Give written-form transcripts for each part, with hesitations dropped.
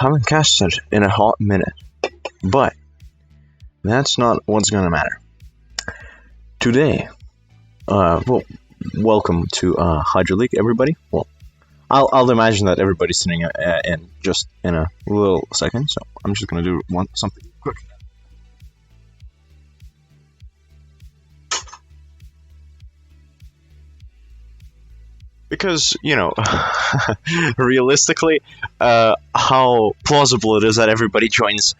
Haven't casted in a hot minute, but that's not what's gonna matter. Today, well, welcome to Hydro League, everybody. Well, I'll imagine that everybody's sitting in just in a little second, so I'm just gonna do something quick. Because, realistically, how plausible it is that everybody joins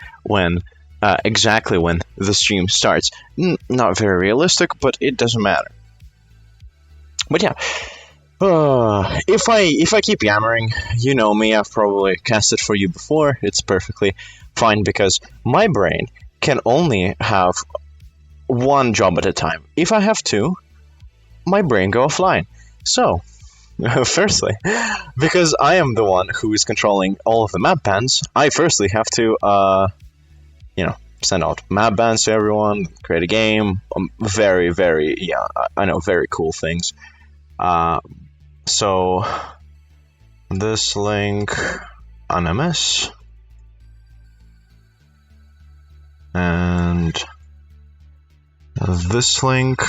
exactly when the stream starts. Not very realistic, but it doesn't matter. But yeah, if I keep yammering, you know me, I've probably cast it for you before. It's perfectly fine because my brain can only have one job at a time. If I have two, my brain go offline. So, firstly, because I am the one who is controlling all of the map bans, I firstly have to, send out map bans to everyone, create a game. Very, I know, very cool things. So, this link on MS, and this link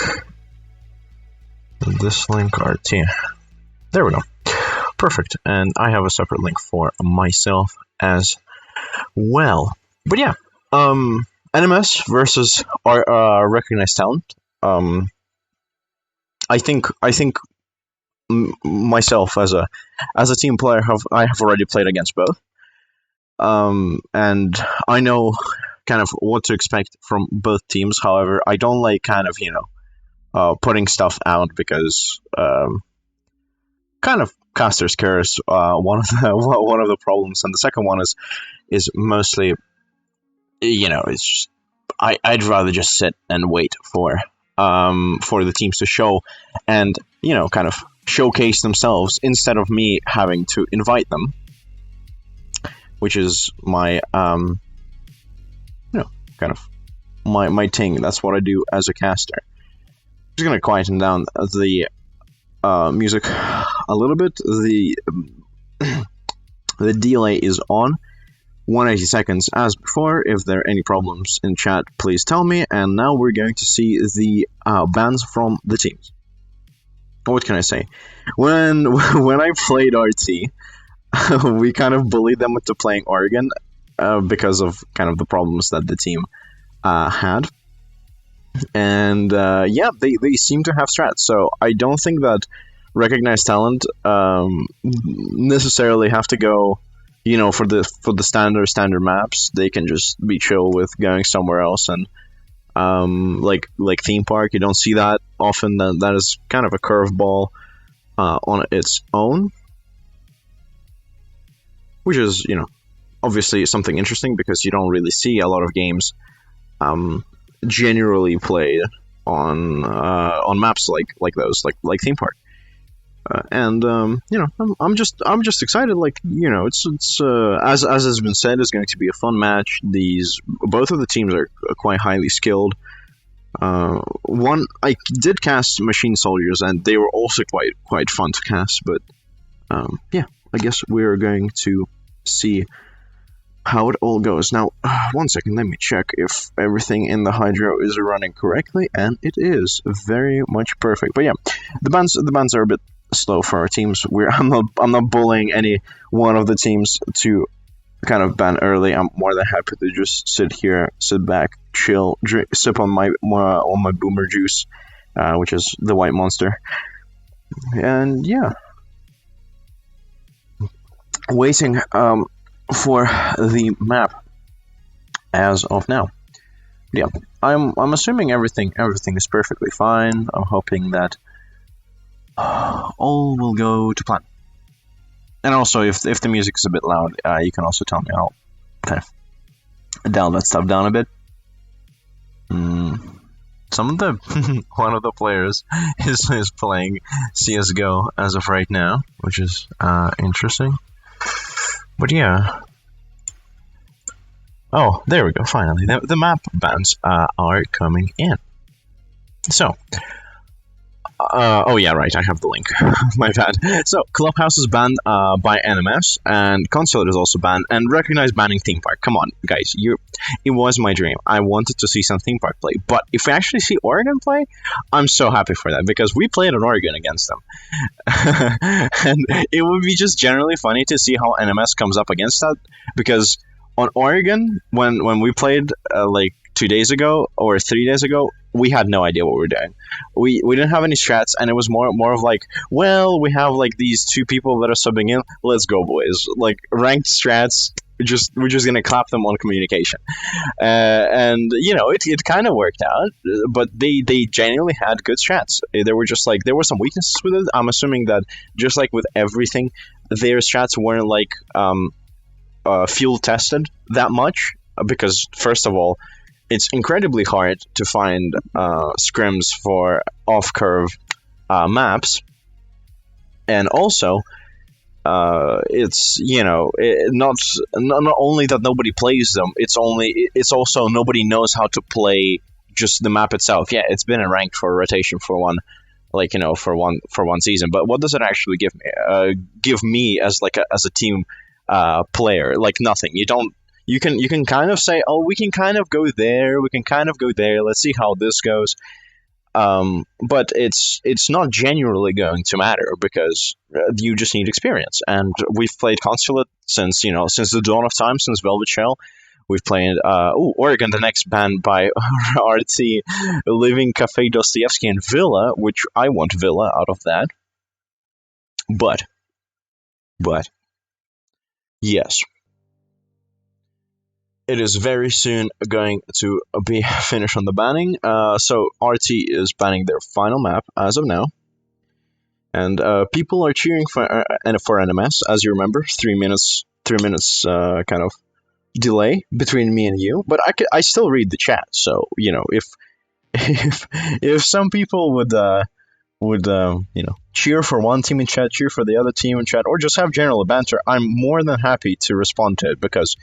RT. There we go. Perfect. And I have a separate link for myself as well. But yeah, NMS versus our recognized talent. I think myself as a team player I have already played against both. And I know kind of what to expect from both teams. However, I don't like kind of putting stuff out because kind of caster's curse. One of the problems, and the second one is mostly, it's just, I'd rather just sit and wait for the teams to show and kind of showcase themselves instead of me having to invite them, which is my kind of my thing. That's what I do as a caster. I'm just gonna quieten down the music a little bit. The delay is on 180 seconds as before. If there are any problems in chat, please tell me. And now we're going to see the bans from the teams. What can I say? When I played RT, we kind of bullied them into playing Oregon because of kind of the problems that the team had. And they seem to have strats. So I don't think that recognized talent necessarily have to go, for the standard maps. They can just be chill with going somewhere else. And like theme park, you don't see that often. That is kind of a curveball on its own, which is obviously something interesting because you don't really see a lot of games generally played on maps like those, like theme park. And I'm just excited. It's as has been said, it's going to be a fun match. Both of the teams are quite highly skilled. One, I did cast Machine Soldiers, and they were also quite fun to cast. But I guess we're going to see how it all goes. Now, 1 second, let me check if everything in the Hydro is running correctly, and it is very much perfect. But yeah, the bans are a bit slow for our teams. I'm not bullying any one of the teams to kind of ban early. I'm more than happy to just sit back, chill, sip on my boomer juice, which is the white monster, and yeah, waiting for the map as of now. Yeah, I'm assuming everything is perfectly fine. I'm hoping that all will go to plan. And also, if the music is a bit loud, you can also tell me. I'll kind of dial that stuff down a bit. Some of the one of the players is playing CS:GO as of right now, which is interesting. But yeah. Oh, there we go. Finally, the map bans are coming in. So, Oh yeah, right. I have the link. My bad. So Clubhouse is banned by NMS, and Consulate is also banned, and recognize banning theme park. Come on, guys. It was my dream. I wanted to see some theme park play, but if we actually see Oregon play, I'm so happy for that because we played in Oregon against them, and it would be just generally funny to see how NMS comes up against that because on Oregon when we played like 2 days ago or 3 days ago, we had no idea what we were doing. We didn't have any strats, and it was more of like, well, we have like these two people that are subbing in. Let's go, boys! Like ranked strats. We're just gonna clap them on communication, and it kind of worked out. But they genuinely had good strats. There were just like there were some weaknesses with it. I'm assuming that just like with everything, their strats weren't like field tested that much because first of all, it's incredibly hard to find scrims for off-curve maps, and also it's not only that nobody plays them. It's also nobody knows how to play just the map itself. Yeah, it's been in ranked for rotation for one, like for one season. But what does it actually give me? Give me as as a team player, like nothing. You can kind of say, oh, we can kind of go there, let's see how this goes, but it's not genuinely going to matter because you just need experience, and we've played Consulate since the dawn of time, since Velvet Shell. We've played Oregon, the next band by RT, Living, Cafe Dostoevsky, and Villa, which I want Villa out of that, but yes, it is very soon going to be finished on the banning. So RT is banning their final map as of now, and people are cheering for NMS. As you remember, 3 minutes kind of delay between me and you, but I still read the chat. So if if some people would cheer for one team in chat, cheer for the other team in chat, or just have general banter, I'm more than happy to respond to it because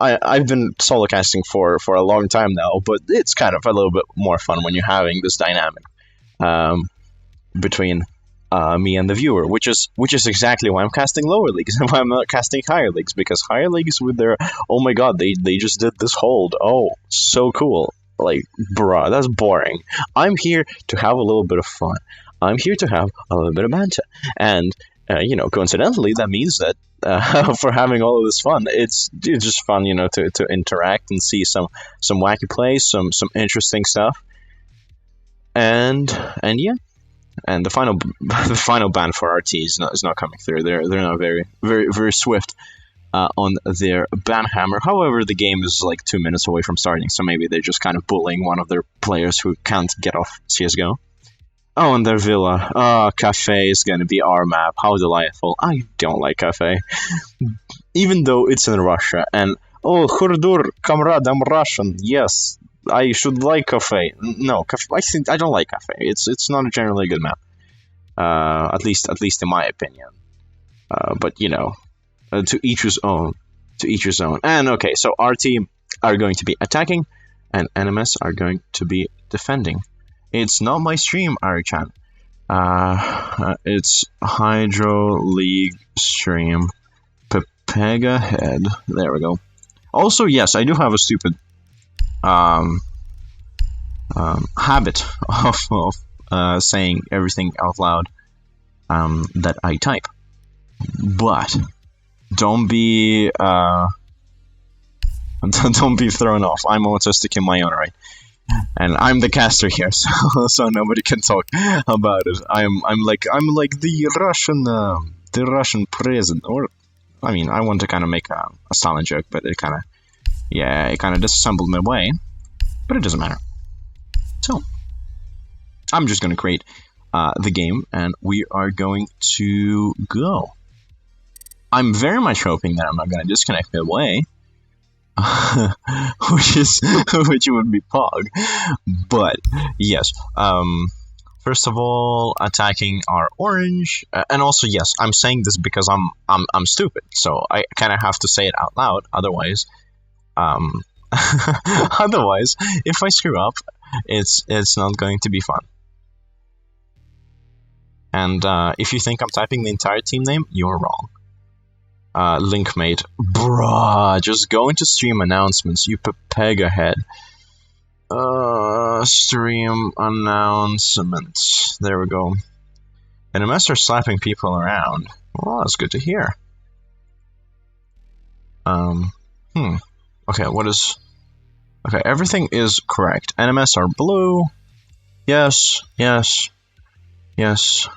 I've been solo casting for a long time now, but it's kind of a little bit more fun when you're having this dynamic between me and the viewer, which is exactly why I'm casting lower leagues and why I'm not casting higher leagues, because higher leagues with their oh my god, they just did this hold, oh so cool, like bruh, that's boring. I'm here to have a little bit of fun. I'm here to have a little bit of banter, and coincidentally, that means that for having all of this fun, it's just fun, to interact and see some wacky plays, some interesting stuff, and yeah, and the final ban for RT is not coming through. They're not very very very swift on their ban hammer. However, the game is like 2 minutes away from starting, so maybe they're just kind of bullying one of their players who can't get off CS:GO. Oh, and their Villa. Oh, Cafe is going to be our map. How delightful. I don't like Cafe. Even though it's in Russia. And, oh, Khurdur, comrade, I'm Russian. Yes, I should like Cafe. No, Cafe, I don't like Cafe. It's not a generally good map. At least in my opinion. But, to each his own. To each his own. And, okay, so our team are going to be attacking, and NMS are going to be defending. It's not my stream, Ari-chan. It's Hydro League stream. Pepega Head. There we go. Also, yes, I do have a stupid habit of saying everything out loud that I type. But don't be don't be thrown off. I'm autistic in my own right. And I'm the caster here, so nobody can talk about it. I'm like the Russian president, or I mean, I want to kind of make a silent joke, but it kind of disassembled my way, but it doesn't matter. So I'm just gonna create the game, and we are going to go. I'm very much hoping that I'm not gonna disconnect midway. which would be Pog, but yes. First of all, attacking our orange, and also yes, I'm saying this because I'm stupid, so I kind of have to say it out loud. Otherwise, if I screw up, it's not going to be fun. And if you think I'm typing the entire team name, you're wrong. Linkmate. Bruh, just go into stream announcements, you pega head. Stream announcements. There we go. NMS are slapping people around. Well, that's good to hear. Okay, what is... Okay, everything is correct. NMS are blue. Yes, yes, yes.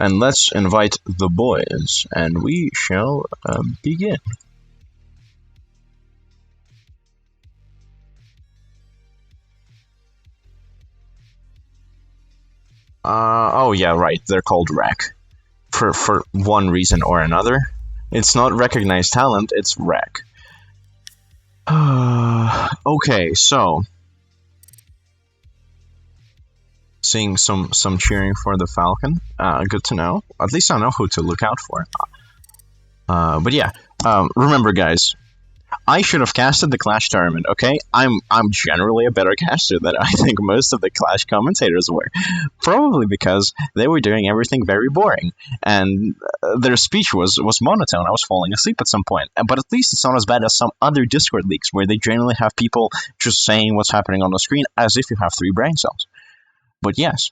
And let's invite the boys, and we shall begin. Oh yeah, right, they're called REC. For one reason or another. It's not recognized talent, it's REC. Okay, so... Seeing some cheering for the Falcon. Good to know. At least I know who to look out for. But yeah, remember guys, I should have casted the Clash tournament, okay? I'm generally a better caster than I think most of the Clash commentators were. Probably because they were doing everything very boring, and their speech was monotone. I was falling asleep at some point. But at least it's not as bad as some other Discord leaks, where they generally have people just saying what's happening on the screen as if you have 3 brain cells. But yes,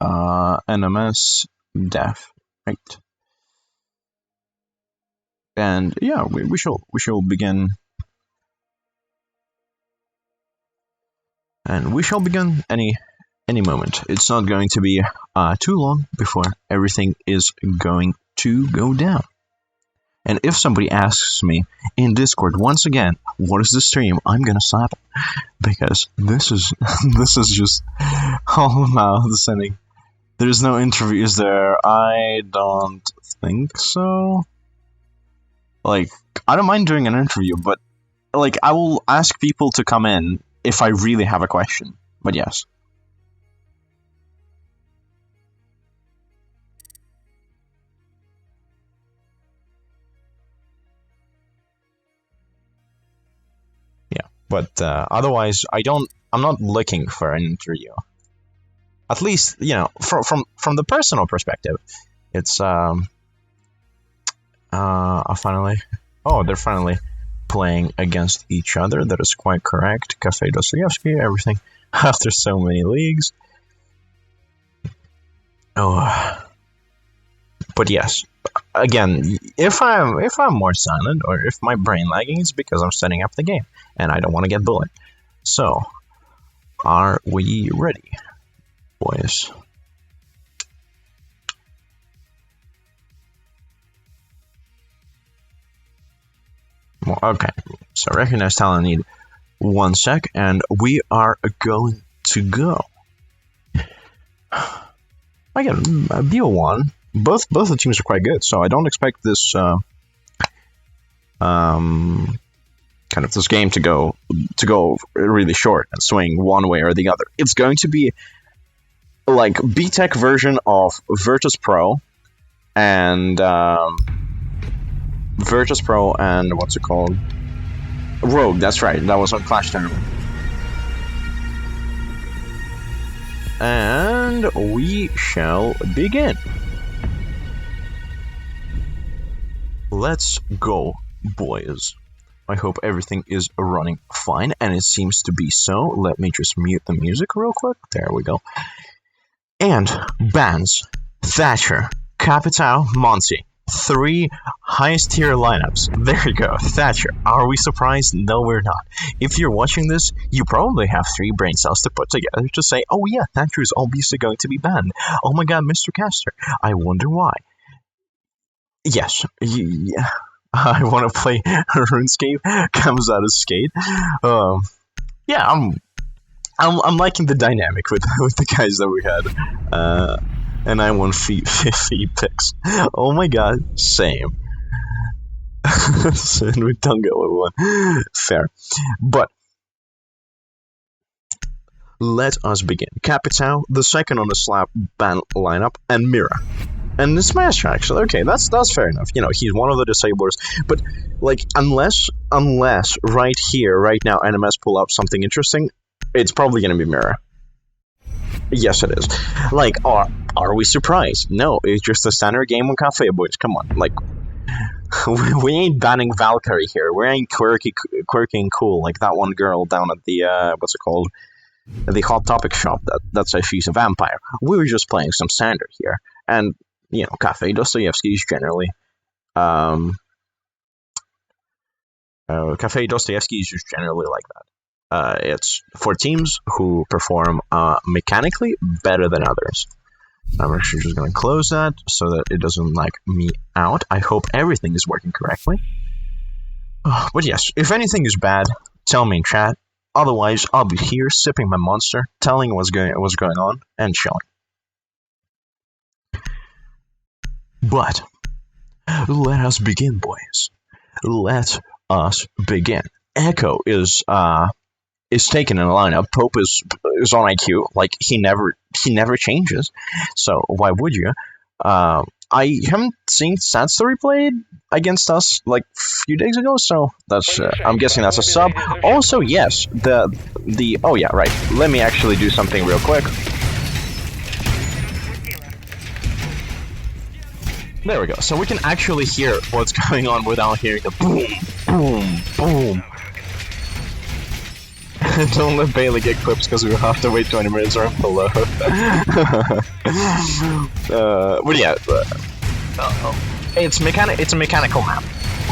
NMS def, right? And yeah, we shall begin. And we shall begin any moment. It's not going to be too long before everything is going to go down. And if somebody asks me in Discord once again, what is the stream? I'm gonna slap it, because this is just all about the sending. There's no interviews there. I don't think so. Like, I don't mind doing an interview, but like I will ask people to come in if I really have a question. But yes. But otherwise, I'm not looking for an interview. At least, you know, from the personal perspective, it's they're finally playing against each other. That is quite correct. Cafe Dostoevsky, everything after so many leagues. Oh, but yes. Again, if I'm more silent, or if my brain lagging, it's because I'm setting up the game and I don't want to get bullied. So, are we ready, boys? Well, okay, so recognize talent, need 1 sec, and we are going to go. Again, BO1. Both the teams are quite good, so I don't expect this kind of this game to go really short and swing one way or the other. It's going to be like B-Tech version of Virtus Pro and what's it called? Rogue. That's right. That was on Clash Tournament. And we shall begin. Let's go, boys. I hope everything is running fine, and it seems to be so. Let me just mute the music real quick. There we go. And bans: Thatcher, Capitao, Monty. 3 highest tier lineups. There you go. Thatcher. Are we surprised? No, we're not. If you're watching this, you probably have 3 brain cells to put together to say, oh yeah, Thatcher is obviously going to be banned. Oh my god, Mr. Caster. I wonder why. Yes, yeah. I want to play RuneScape. Comes out of Skate. Yeah, I'm liking the dynamic with the guys that we had. And I won 50 picks. Oh my god, same. And we don't get level 1. Fair. But let us begin. Capitao, the second on the slap ban lineup, and Mira. And the Smash, actually. Okay, that's fair enough. You know, he's one of the disablers. But, like, unless right here, right now, NMS pull up something interesting, it's probably going to be Mira. Yes, it is. Like, are we surprised? No, it's just a standard game on Cafe Boys. Come on, like, we ain't banning Valkyrie here. We ain't quirky and cool like that one girl down at the what's it called? The Hot Topic shop that says she's a vampire. We were just playing some standard here, and Cafe Dostoevsky is generally um, Cafe Dostoevsky is just generally like that. It's for teams who perform mechanically better than others. I'm actually just going to close that so that it doesn't like me out. I hope everything is working correctly. But yes, if anything is bad, tell me in chat. Otherwise, I'll be here sipping my monster, telling what's going on, and chilling. But let us begin, boys. Let us begin. Echo is taken in the lineup. Pope is on IQ. Like he never changes. So why would you? I haven't seen Satsuri played against us like a few days ago, so that's I'm guessing that's a sub. Also, yes, the oh yeah, right. Let me actually do something real quick. There we go. So we can actually hear what's going on without hearing the boom, boom, boom. Don't let Bailey get clips because we'll have to wait 20 minutes or below. But yeah, it's a mechanical map.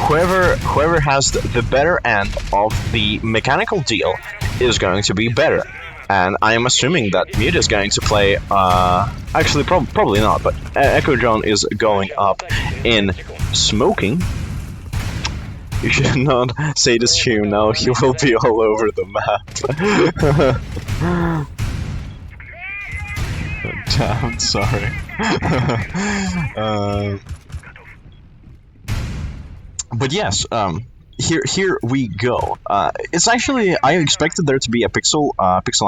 Whoever has the better end of the mechanical deal is going to be better. And I am assuming that Mute is going to play. Actually, probably not. But Echo John is going up in smoking. You should not say this to him now, he will be all over the map. Damn, sorry. But yes, here we go. It's actually, I expected there to be a pixel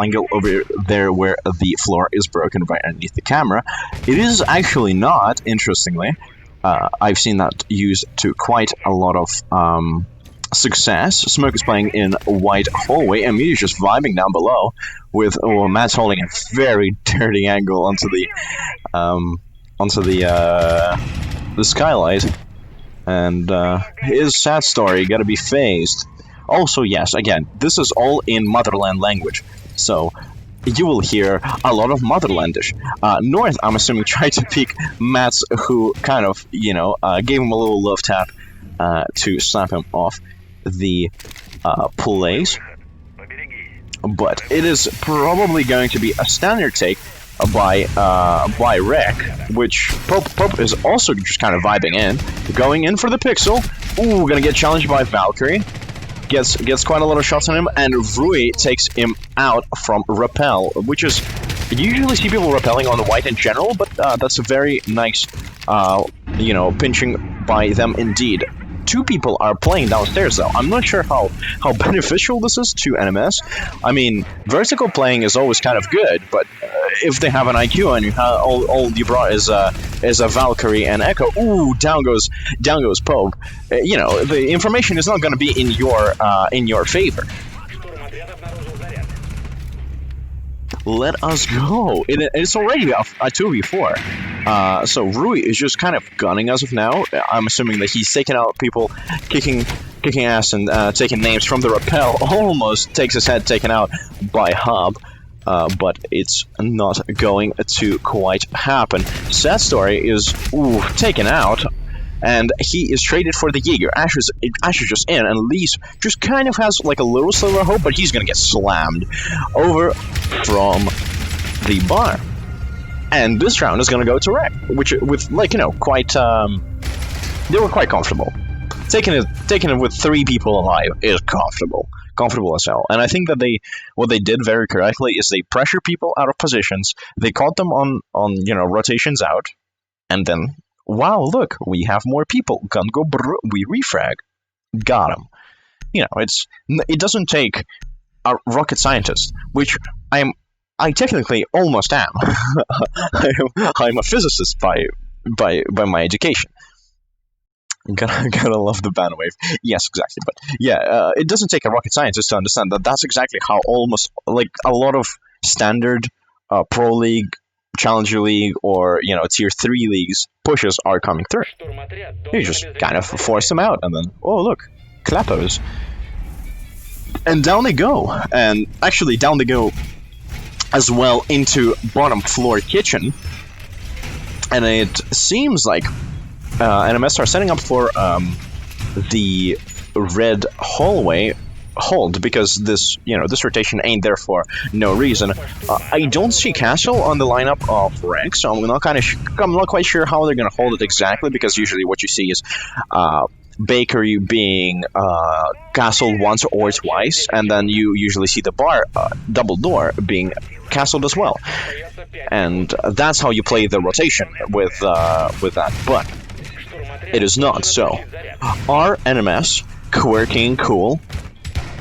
angle over there where the floor is broken right underneath the camera. It is actually not, interestingly. I've seen that used to quite a lot of success. Smoke is playing in a white hallway, and Mew is just vibing down below with Matt's holding a very dirty angle onto the skylight, and his sad story gotta be phased. Also, yes, again, this is all in motherland language, so you will hear a lot of motherlandish. North, I'm assuming, tried to pick Mats, who kind of, gave him a little love tap to slap him off the place. But it is probably going to be a standard take by Rek, which Pope is also just kind of vibing in, going in for the pixel. Ooh, gonna get challenged by Valkyrie. Gets quite a lot of shots on him, and Rui takes him out from Repel, which is, you usually see people repelling on the white in general, but that's a very nice, pinching by them indeed. Two people are playing downstairs though. I'm not sure how beneficial this is to NMS. I mean, vertical playing is always kind of good, but if they have an IQ and you have all you brought is a Valkyrie and Echo, ooh, down goes Pope. The information is not going to be in your favor. Let us go. It's already a 2v4. So Rui is just kind of gunning as of now. I'm assuming that he's taking out people, kicking ass and taking names from the Repel. Almost takes his head taken out by Hub. But it's not going to quite happen. Sad Story is taken out, and he is traded for the Jaeger. Asher's just in, and Lee's just kind of has like a little sliver of hope, but he's gonna get slammed over from the bar. And this round is gonna go to Rek, which with quite they were quite comfortable. Taking it with 3 people alive is comfortable as hell. And I think that what they did very correctly is they pressure people out of positions. They caught them on rotations out, and then wow, look, we have more people. Gun go brr, we refrag. Got him. It doesn't take a rocket scientist, which I technically almost am. I'm a physicist by my education. Gotta love the ban wave. Yes, exactly. But yeah, it doesn't take a rocket scientist to understand that that's exactly how almost like a lot of standard Pro League, Challenger League, or Tier 3 leagues pushes are coming through. You just kind of force them out, and then, oh look, clappos. And down they go. And actually, down they go as well into bottom floor kitchen. And it seems like NMS are setting up for the red hallway hold, because this rotation ain't there for no reason. I don't see Castle on the lineup of Rec, so I'm not quite sure how they're gonna hold it exactly, because usually what you see is Bakery being castled once or twice, and then you usually see the bar double door being castled as well, and that's how you play the rotation with that. But it is not so. Are NMS quirky and cool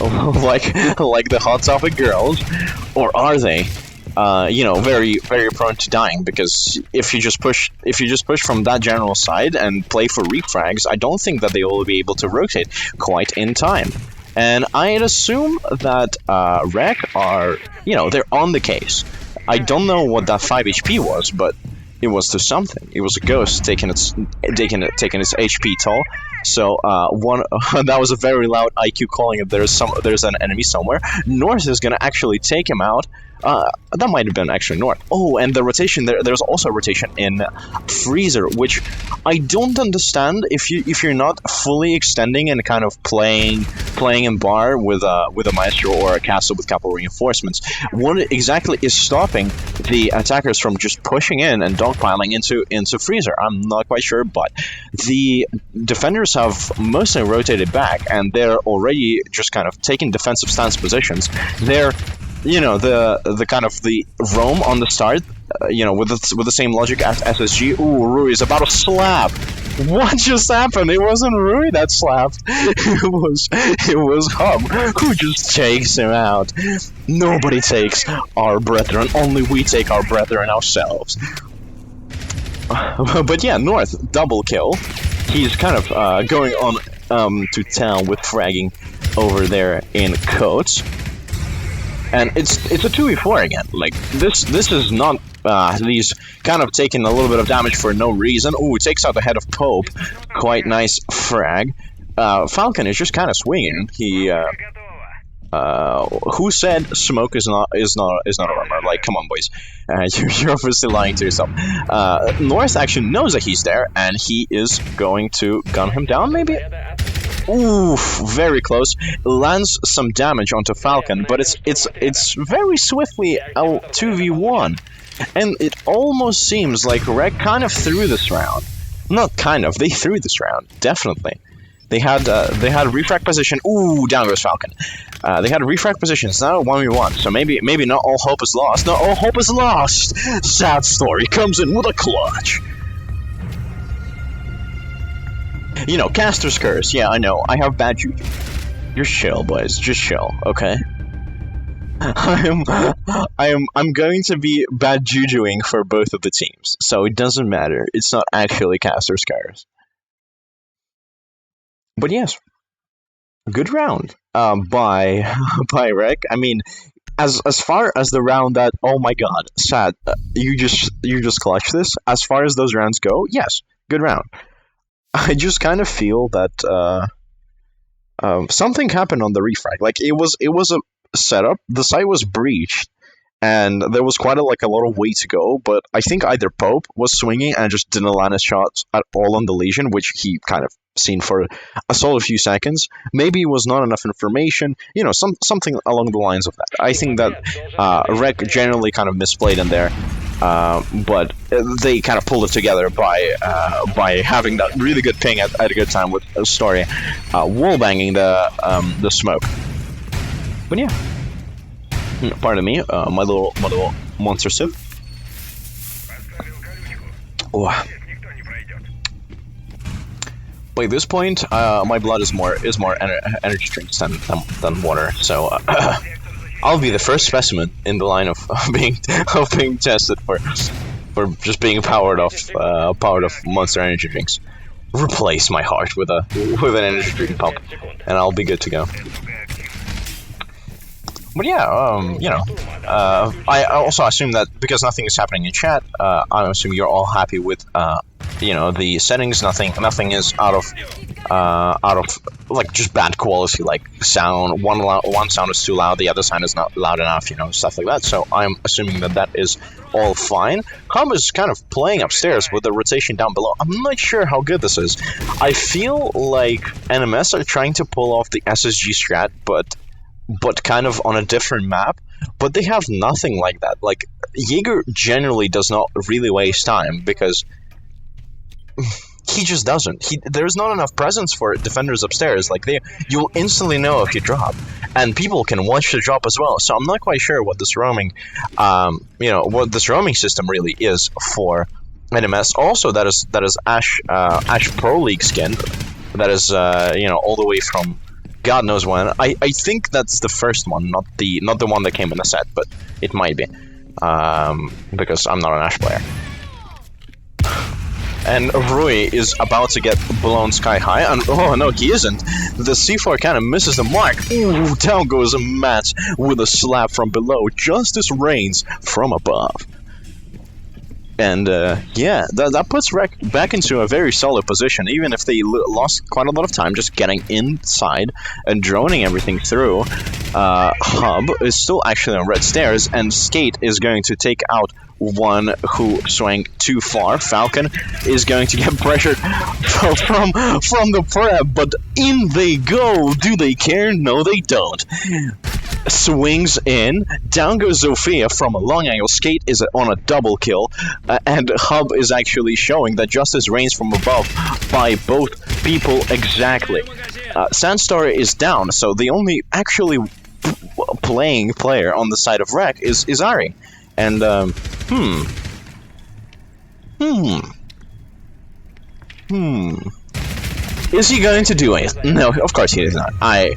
like the Hot Topic girls, or are they very, very prone to dying? Because if you just push from that general side and play for refrags, I don't think that they will be able to rotate quite in time. And I'd assume that Rec are, they're on the case. I don't know what that 5 HP was, but it was to something. It was a ghost taking its HP toll. So that was a very loud IQ calling it. There's an enemy somewhere. North is gonna actually take him out. That might have been actually North. Oh, and the rotation there's also a rotation in Freezer, which I don't understand if you're not fully extending and kind of playing in bar with a Maestro or a Castle with Capital Reinforcements. What exactly is stopping the attackers from just pushing in and dogpiling into Freezer? I'm not quite sure, but the defenders have mostly rotated back, and they're already just kind of taking defensive stance positions. They're the kind of the roam on the start, with the same logic as SSG. Ooh, Rui is about to slap. What just happened? It wasn't Rui that slapped. It was Hub who just takes him out. Nobody takes our brethren. Only we take our brethren ourselves. But yeah, North double kill. He's kind of going on to town with fragging over there in Coates. And it's a 2v4 again. Like, this is not these kind of taking a little bit of damage for no reason. Ooh, it takes out the head of Pope. Quite nice frag. Falcon is just kind of swinging. He who said smoke is not a armor? Like, come on, boys. You're obviously lying to yourself. North actually knows that he's there, and he is going to gun him down, maybe? Oof, very close. Lands some damage onto Falcon, but it's very swiftly a 2v1. And it almost seems like Rec kind of threw this round. Not kind of, they threw this round, definitely. They had refract position. Ooh, down goes Falcon. They had refract positions, now 1v1, so maybe not all hope is lost. Not all hope is lost! Sad story comes in with a clutch. Caster's Curse. Yeah, I know. I have bad juju. Just chill, boys. Just chill, okay? I'm going to be bad jujuing for both of the teams, so it doesn't matter. It's not actually Caster's Curse. But yes, good round by Rec. I mean, as far as the round that, oh my god, sad, you just clutched this. As far as those rounds go, yes, good round. I just kind of feel that something happened on the refrag. Like, it was a setup. The site was breached, and there was quite a lot of way to go. But I think either Pope was swinging and just didn't land his shots at all on the Legion, which he kind of seen for a solid few seconds. Maybe it was not enough information. Something along the lines of that. I think that Rec generally kind of misplayed in there. But they kind of pulled it together by having that really good ping at a good time with a story, wallbanging the smoke. But yeah, pardon me, my little monster sip. Oh. By this point, my blood is more energy drinks than water. So. I'll be the first specimen in the line of being tested for just being powered off Monster energy drinks. Replace my heart with an energy drink pump, and I'll be good to go. But yeah, I also assume that because nothing is happening in chat, I assume you're all happy with, the settings. Nothing is out of like just bad quality, like sound. One sound is too loud, the other sound is not loud enough, stuff like that. So I'm assuming that is all fine. Hub is kind of playing upstairs with the rotation down below. I'm not sure how good this is. I feel like NMS are trying to pull off the SSG strat, but kind of on a different map. But they have nothing like that. Like, Jaeger generally does not really waste time because he just doesn't. There's not enough presence for defenders upstairs. Like, you'll instantly know if you drop, and people can watch the drop as well. So I'm not quite sure what this roaming, what this roaming system really is for NMS. Also, that is Ash Pro League skin. That is all the way from God knows when. I think that's the first one, not the one that came in the set, but it might be, because I'm not an Ashe player. And Rui is about to get blown sky high, and oh no, he isn't. The C4 kind of misses the mark. Ooh, down goes Matt with a slap from below. Justice reigns from above. And yeah, that puts Rek back into a very solid position, even if they lost quite a lot of time just getting inside and droning everything through. Hub is still actually on red stairs, and Skate is going to take out one who swung too far. Falcon is going to get pressured from the prep, but in they go. Do they care? No, they don't. Swings in, down goes Zofia from a long angle. Skate is on a double kill, and Hub is actually showing that justice reigns from above by both people exactly. Sandstar is down, so the only actually playing player on the side of Rek is Ari. And, Is he going to do anything? No, of course he is not. I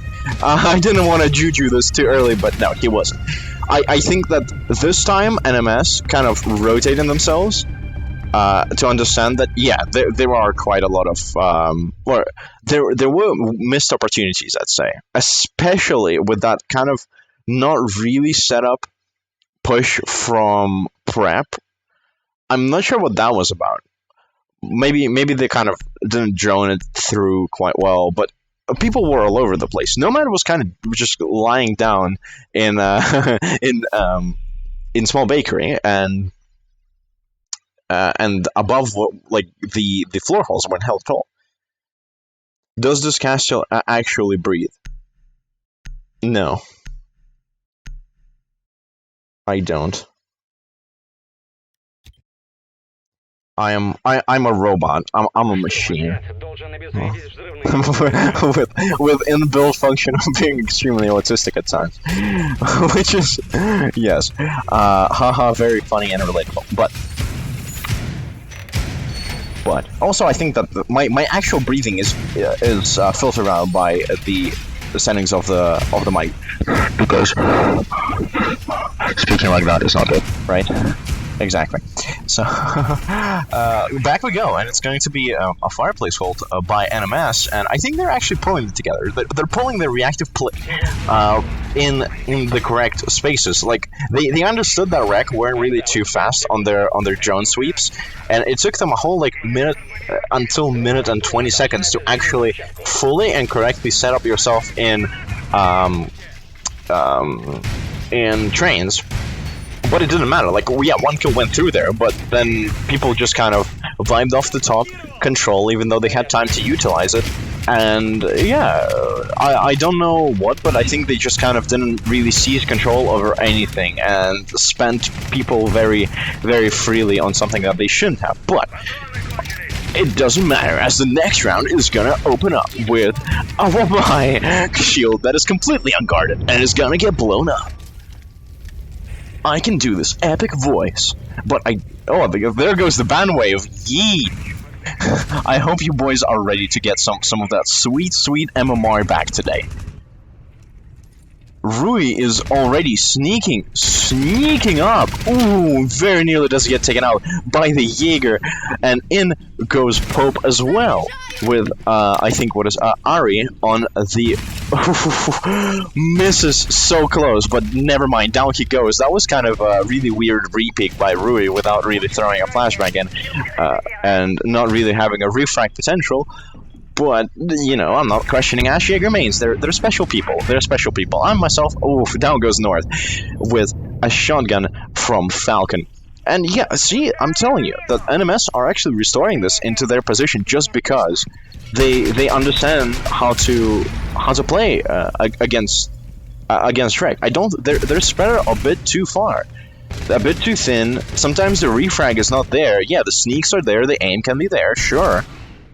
didn't want to juju this too early, but no, he wasn't. I think that this time NMS kind of rotated themselves to understand that, yeah, there are quite a lot of, or there were missed opportunities, I'd say. Especially with that kind of not really set up push from prep. I'm not sure what that was about. Maybe they kind of didn't drone it through quite well, but people were all over the place. Nomad was kind of just lying down in in small bakery, and above like the floor holes weren't held tall. Does this castle actually breathe? No, I don't. I'm a robot. I'm a machine. with inbuilt function of being extremely autistic at times. Which is, yes, haha, very funny and relatable. But also I think that my actual breathing is filtered out by the settings of the mic, because speaking like that is not good, right? Exactly. So, back we go, and it's going to be a fireplace hold by NMS, and I think they're actually pulling it together. They're pulling the reactive play in the correct spaces. Like, they understood that Rek weren't really too fast on their drone sweeps, and it took them a whole minute and 20 seconds to actually fully and correctly set up yourself in trains. But it didn't matter. Like, yeah, one kill went through there, but then people just kind of vibed off the top control, even though they had time to utilize it. And yeah, I don't know what, but I think they just kind of didn't really seize control over anything and spent people very, very freely on something that they shouldn't have. But it doesn't matter, as the next round is gonna open up with a Wamai shield that is completely unguarded and is gonna get blown up. I can do this epic voice, but there goes the ban wave. Yee! I hope you boys are ready to get some of that sweet MMR back today. Rui is already sneaking up. Ooh, very nearly does get taken out by the Jaeger, and in goes Pope as well with I think what is Ari on the Misses so close, but never mind. Down he goes. That was kind of a really weird repick by Rui without really throwing a flashbang in, and not really having a refract potential. But, you know, I'm not questioning Ash Jaeger mains. They're special people. They're special people. I myself, down goes North with a shotgun from Falcon. And yeah, see, I'm telling you that NMS are actually restoring this into their position just because they understand how to play against Shrek. They're spread a bit too far, a bit too thin. Sometimes the refrag is not there. Yeah, the sneaks are there, the aim can be there, sure.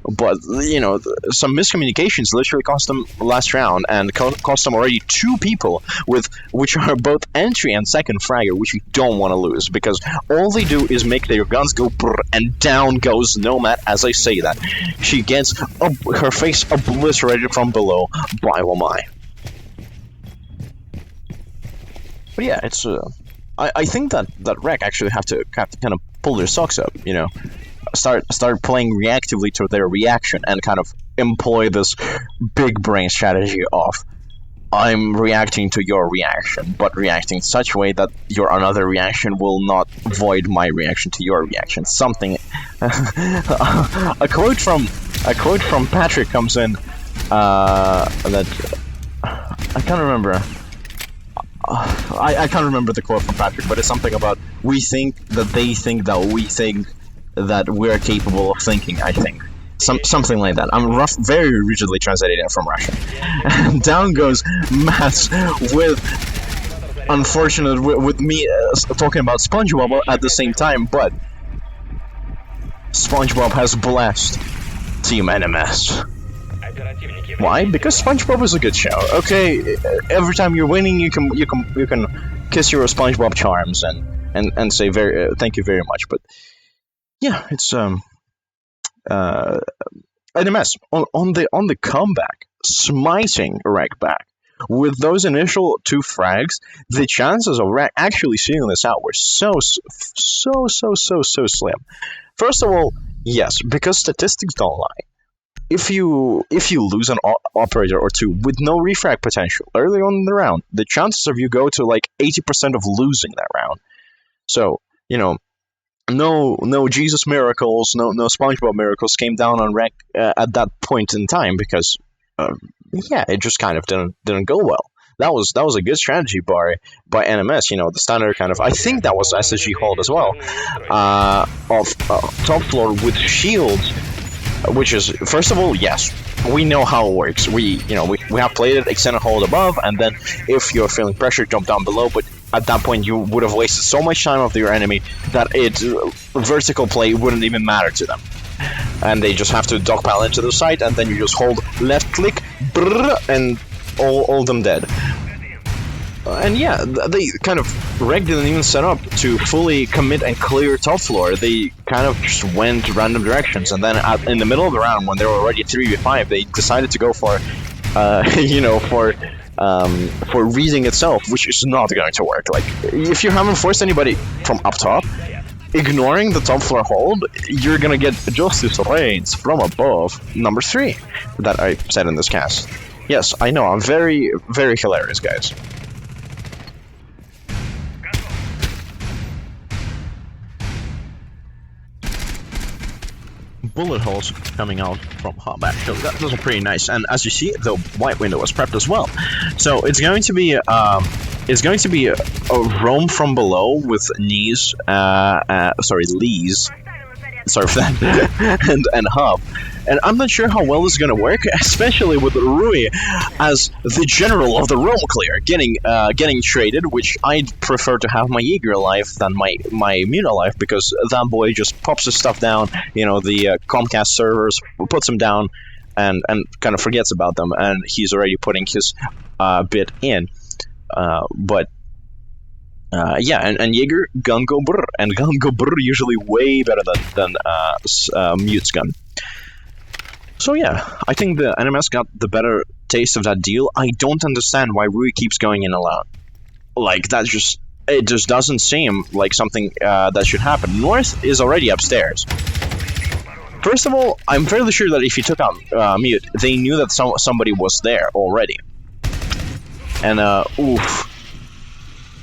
But, you know, some miscommunications literally cost them last round, and cost them already 2 people, which are both entry and second fragger, which you don't want to lose, because all they do is make their guns go brrr, and down goes Nomad as I say that. She gets her face obliterated from below by Wamai. But yeah, it's I think that Rec actually have to kind of pull their socks up, you know. Start playing reactively to their reaction and kind of employ this big brain strategy of I'm reacting to your reaction, but reacting in such a way that your another reaction will not void my reaction to your reaction. Something a quote from Patrick comes in that I can't remember. I can't remember the quote from Patrick, but it's something about we think that they think that we think that we're capable of thinking, I think. Something like that. I'm very rigidly translating it from Russian. And down goes Mats with, unfortunate, with me talking about SpongeBob at the same time, but SpongeBob has blessed Team NMS. Why? Because SpongeBob is a good show. Okay, every time you're winning, you can kiss your SpongeBob charms and say thank you very much, but yeah, it's NMS on the comeback, smiting Rec back with those initial 2 frags. The chances of Rec actually seeing this out were so slim. First of all, yes, because statistics don't lie. If you lose an operator or 2 with no refrag potential early on in the round, the chances of you go to like 80% of losing that round. So, you know, no Jesus miracles, no SpongeBob miracles came down on Rec at that point in time because, yeah, it just kind of didn't go well. That was a good strategy by NMS. You know, the standard kind of, I think that was SSG hold as well, of top floor with shields, which is, first of all, yes, we know how it works. We have played it, extended hold above, and then if you're feeling pressure, jump down below. But at that point, you would have wasted so much time of your enemy that vertical play wouldn't even matter to them. And they just have to dogpile into the site, and then you just hold left click, brrr, and all them dead. And yeah, they kind of Rec didn't even set up to fully commit and clear top floor. They kind of just went random directions, and then in the middle of the round, when they were already 3v5, they decided to go for, for reading itself, which is not going to work. Like, if you haven't forced anybody from up top, ignoring the top floor hold, you're gonna get Justice Reigns from above, number 3, that I said in this cast. Yes, I know, I'm very, very hilarious, guys. Bullet holes coming out from Hotback, so those are pretty nice. And as you see, the white window was prepped as well. So it's going to be a roam from below with Lees, sorry for that, and Hub. And I'm not sure how well this is going to work, especially with Rui as the general of the roam clear, getting traded, which I'd prefer to have my Jaeger alive than my Muna alive, because that boy just pops his stuff down, you know, the Comcast servers, puts them down, and kind of forgets about them, and he's already putting his bit in. Yeah, and Jaeger, gun go brr, and gun go brr usually way better than Mute's gun. So yeah, I think the NMS got the better taste of that deal. I don't understand why Rui keeps going in alone. Like, it just doesn't seem like something that should happen. North is already upstairs. First of all, I'm fairly sure that if he took out Mute, they knew that somebody was there already. And oof,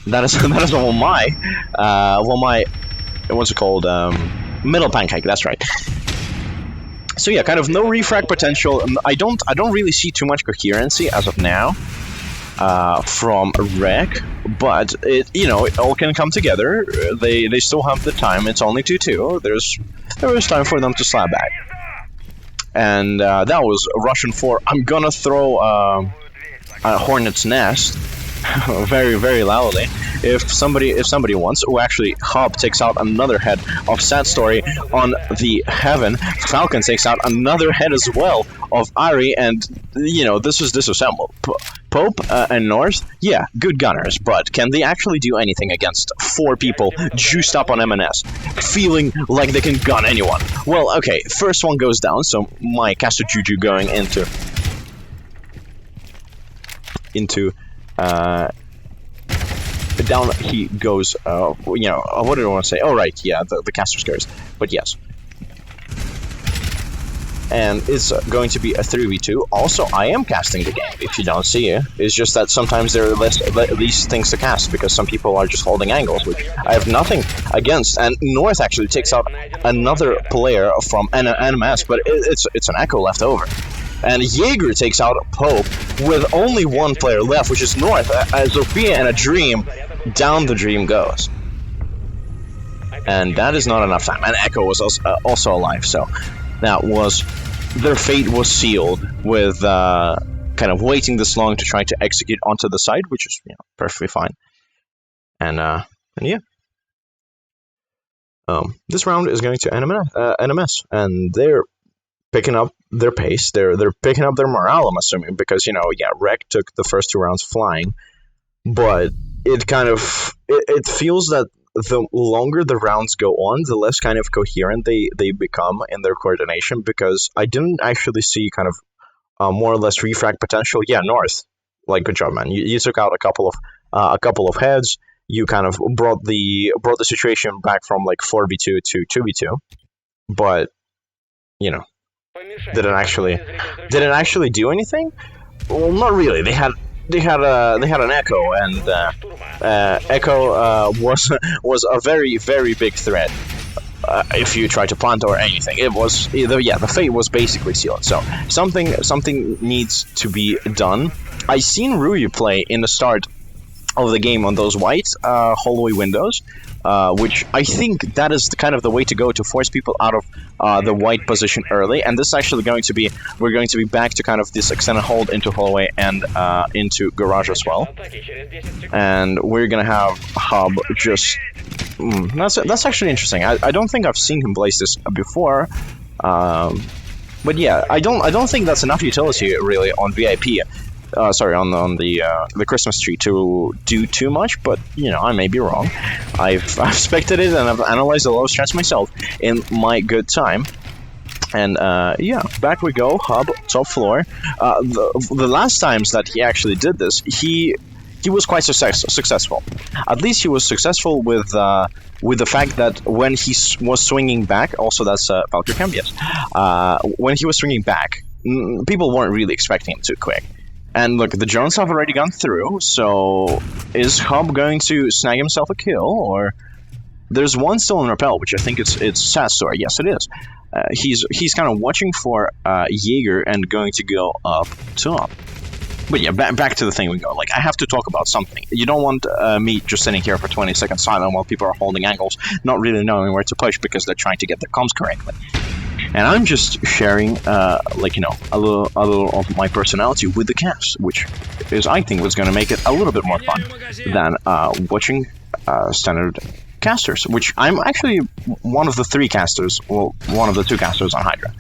that is that is all my what's it called, middle pancake. That's right. So yeah, kind of no refrag potential. I don't really see too much coherency as of now from Rek, but it all can come together. They still have the time. It's only 2-2. There is time for them to slap back. And that was Russian 4. I'm gonna throw a Hornet's Nest very, very loudly if somebody wants. Oh, actually, Hub takes out another head of Sad Story on the Heaven. Falcon takes out another head as well of Ari, and this is disassembled. Pope and North, yeah, good gunners, but can they actually do anything against 4 people juiced up on M&S, feeling like they can gun anyone? Well, okay, first one goes down, so my caster Juju going down he goes. What did I want to say? Oh right, yeah, the caster scares. But yes, and it's going to be a 3v2. Also, I am casting the game. If you don't see it, it's just that sometimes there are these things to cast because some people are just holding angles, which I have nothing against. And North actually takes out another player from NMS, but it's an Echo left over. And Jaeger takes out Pope with only one player left, which is North. Zofia and a Dream, down the Dream goes. And that is not enough time. And Echo was also alive, so that was... their fate was sealed with kind of waiting this long to try to execute onto the side, which is perfectly fine. And yeah. This round is going to NMS, and they're picking up their pace. They're picking up their morale, I'm assuming, because Rek took the first 2 rounds flying, but it kind of it feels that the longer the rounds go on, the less kind of coherent they become in their coordination, because I didn't actually see kind of more or less refrag potential. Yeah, North, like, good job, man. You took out a couple of heads. You kind of brought the situation back from like 4v2 to 2v2, but didn't actually do anything. Well, not really. They had an Echo, and Echo was a very, very big threat if you try to plant or anything. It was the fate was basically sealed. So something needs to be done. I seen Ryu play in the start of the game on those white hallway windows, which I think that is kind of the way to go to force people out of the white position early. And this is actually we're going to be back to kind of this extended hold into hallway and into garage as well. And we're gonna have Hub just that's actually interesting. I don't think I've seen him place this before, but yeah, I don't think that's enough utility really on VIP. On the Christmas tree to do too much, but I may be wrong. I've spectated it and I've analyzed the low strats myself in my good time. And yeah, back we go. Hub, top floor. The last times that he actually did this, he was quite successful. At least he was successful with the fact that when he was swinging back, also that's Valkyrie Camp, yes. When he was swinging back, people weren't really expecting him too quick. And look, the drones have already gone through, so is Hub going to snag himself a kill, or... There's one still in rappel, which I think it's Sad Story. Yes, it is. He's kind of watching for Jaeger and going to go up top. But yeah, back to the thing we go. Like, I have to talk about something. You don't want me just sitting here for 20 seconds silent while people are holding angles, not really knowing where to push because they're trying to get their comms correctly. And I'm just sharing, a little of my personality with the cast, which is, I think, what's going to make it a little bit more fun than watching standard casters, which I'm actually one of the 3 casters, well, one of the 2 casters on Hydra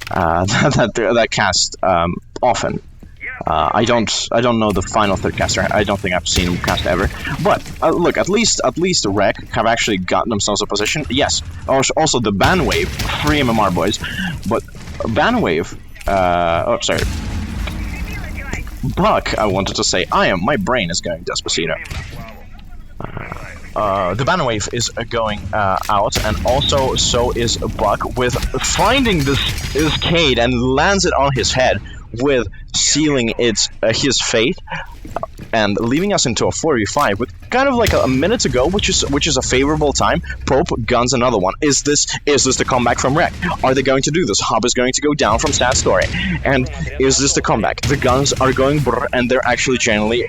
that cast often. I don't know the final 3rd caster. I don't think I've seen him cast ever. But look, at least Rek have actually gotten themselves a position. Yes, also the ban wave, 3 MMR boys, but ban wave. Oh, sorry. Buck, I wanted to say, my brain is going Despacito. The ban wave is going out, and also so is Buck with finding this Cade and lands it on his head with sealing his fate. and leaving us into a 4v5 with kind of like a minute to go, which is a favorable time. Pope guns another one. Is this the comeback from Rek? Are they going to do this? Hub is going to go down from Stat Story, and is this the comeback? The guns are going brr, and they're actually generally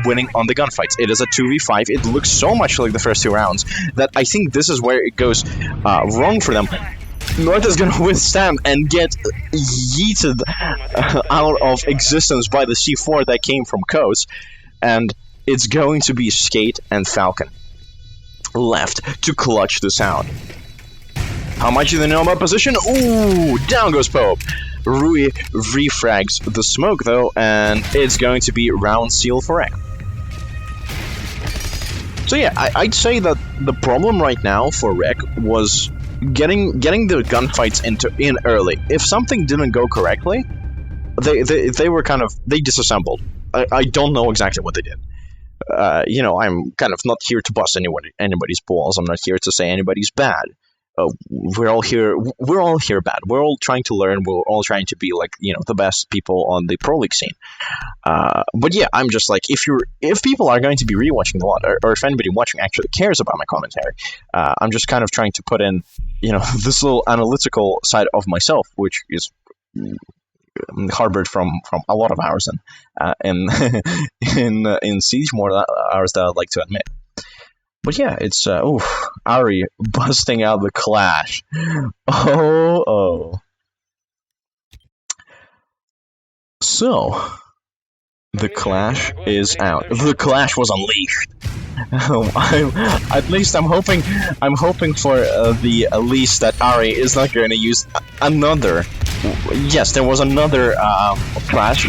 winning on the gunfights. It is a 2v5. It looks so much like the first 2 rounds that I think this is where it goes wrong for them. North is going to withstand and get yeeted out of existence by the C4 that came from Coast, and it's going to be Skate and Falcon left to clutch this out. How much do they know about position? Ooh, down goes Pope. Rui refrags the smoke though, and it's going to be round seal for Rek. So yeah, I'd say that the problem right now for Rek was getting the gunfights in early. If something didn't go correctly, they were kind of disassembled. I don't know exactly what they did. I'm kind of not here to bust anybody's balls. I'm not here to say anybody's bad. We're all here bad. We're all trying to learn. We're all trying to be like the best people on the pro league scene. But yeah, I'm just like, if people are going to be rewatching the lot, or if anybody watching actually cares about my commentary, I'm just kind of trying to put in this little analytical side of myself, which is harbored from a lot of hours in Siege, more hours that I'd like to admit. But yeah, it's Ari busting out the Clash. Oh. So the Clash is out. The Clash was unleashed. I'm hoping for at least that Ari is not going to use another. Yes, there was another Clash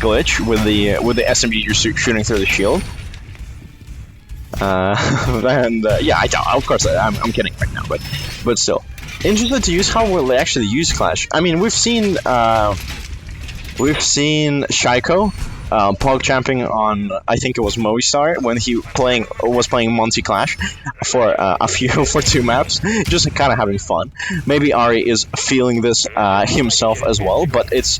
glitch with the SMG just shooting through the shield. Yeah, I don't. Of course, I'm kidding right now, but still, interested to use how will they actually use Clash. I mean, we've seen Shaiko pog champing on, I think it was Movistar, when he was playing Monty Clash for for 2 maps, just kind of having fun. Maybe Ari is feeling this himself as well, but it's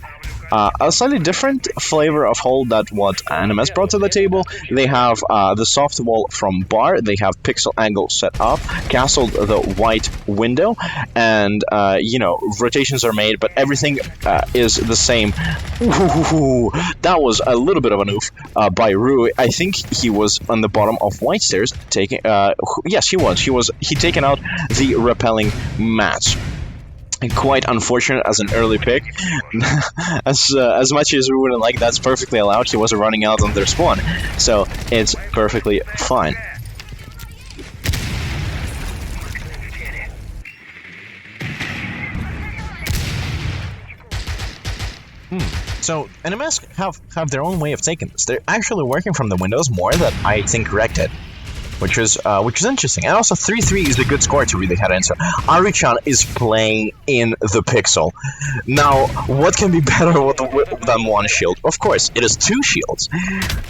a slightly different flavor of hold that what NMS brought to the table. They have the soft wall from Bar, they have pixel angle set up, castled the white window, and rotations are made, but everything is the same. Ooh, that was a little bit of an oof by Rui. I think he was on the bottom of white stairs taking yes, he taken out the repelling mats. Quite unfortunate as an early pick. as much as we wouldn't like, that's perfectly allowed. He wasn't running out on their spawn, so it's perfectly fine. So NMS have their own way of taking this. They're actually working from the windows more than I think Rek did, which is interesting. And also 3-3 is a good score to really head into. Ari-chan is playing in the pixel. Now, what can be better than one shield? Of course, it is 2 shields.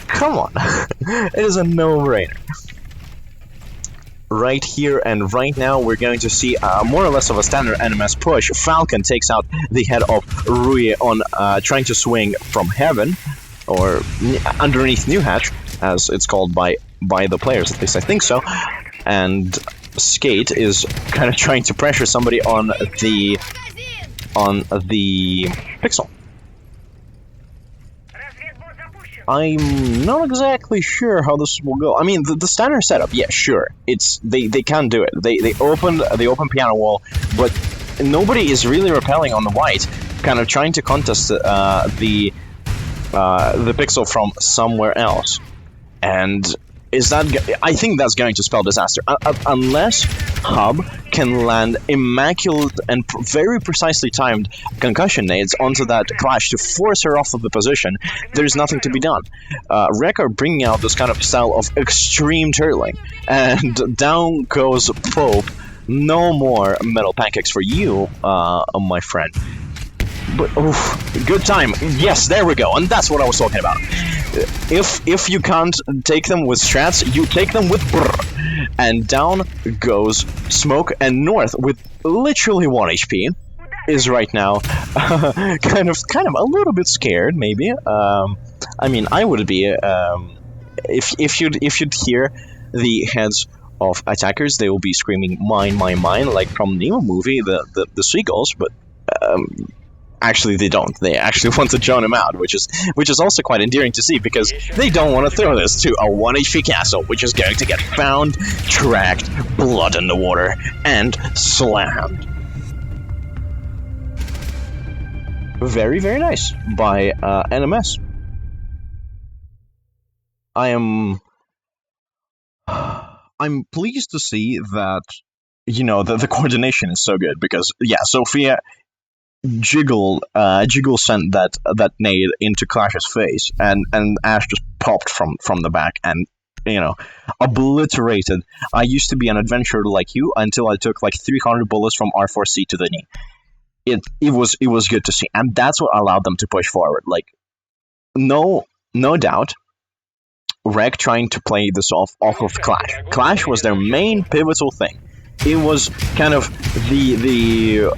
Come on. It is a no-brainer. Right here and right now, we're going to see more or less of a standard NMS push. Falcon takes out the head of Rui on trying to swing from heaven, or underneath New Hatch, as it's called by the players, at least I think so. And Skate is kind of trying to pressure somebody on the pixel. I'm not exactly sure how this will go. I mean, the standard setup, yeah, sure, they can do it. They opened piano wall, but nobody is really repelling on the white, kind of trying to contest the pixel from somewhere else. And I think that's going to spell disaster. Unless Hub can land immaculate and very precisely timed concussion nades onto that Clash to force her off of the position, there's nothing to be done. Rek are bringing out this kind of style of extreme turtling, and down goes Pope. No more metal pancakes for you, my friend. But good time. Yes, there we go, and that's what I was talking about. If you can't take them with strats, you take them with brr. And down goes Smoke, and North with literally 1 HP is right now kind of a little bit scared, maybe. I mean, I would be if you'd hear the heads of attackers, they will be screaming "mine, mine, mine," like from Nemo movie, the seagulls. But um, actually, they don't. They actually want to drown him out, which is also quite endearing to see because they don't want to throw this to a 1 HP castle, which is going to get found, tracked, blood in the water, and slammed. Very, very nice by NMS. I'm pleased to see that the coordination is so good because yeah, Sophia Jiggle sent that nade into Clash's face, and Ash just popped from the back and obliterated. I used to be an adventurer like you until I took like 300 bullets from R4C to the knee. It was good to see, and that's what allowed them to push forward. Like no doubt, Reg trying to play this off of Clash. Clash was their main pivotal thing. It was kind of the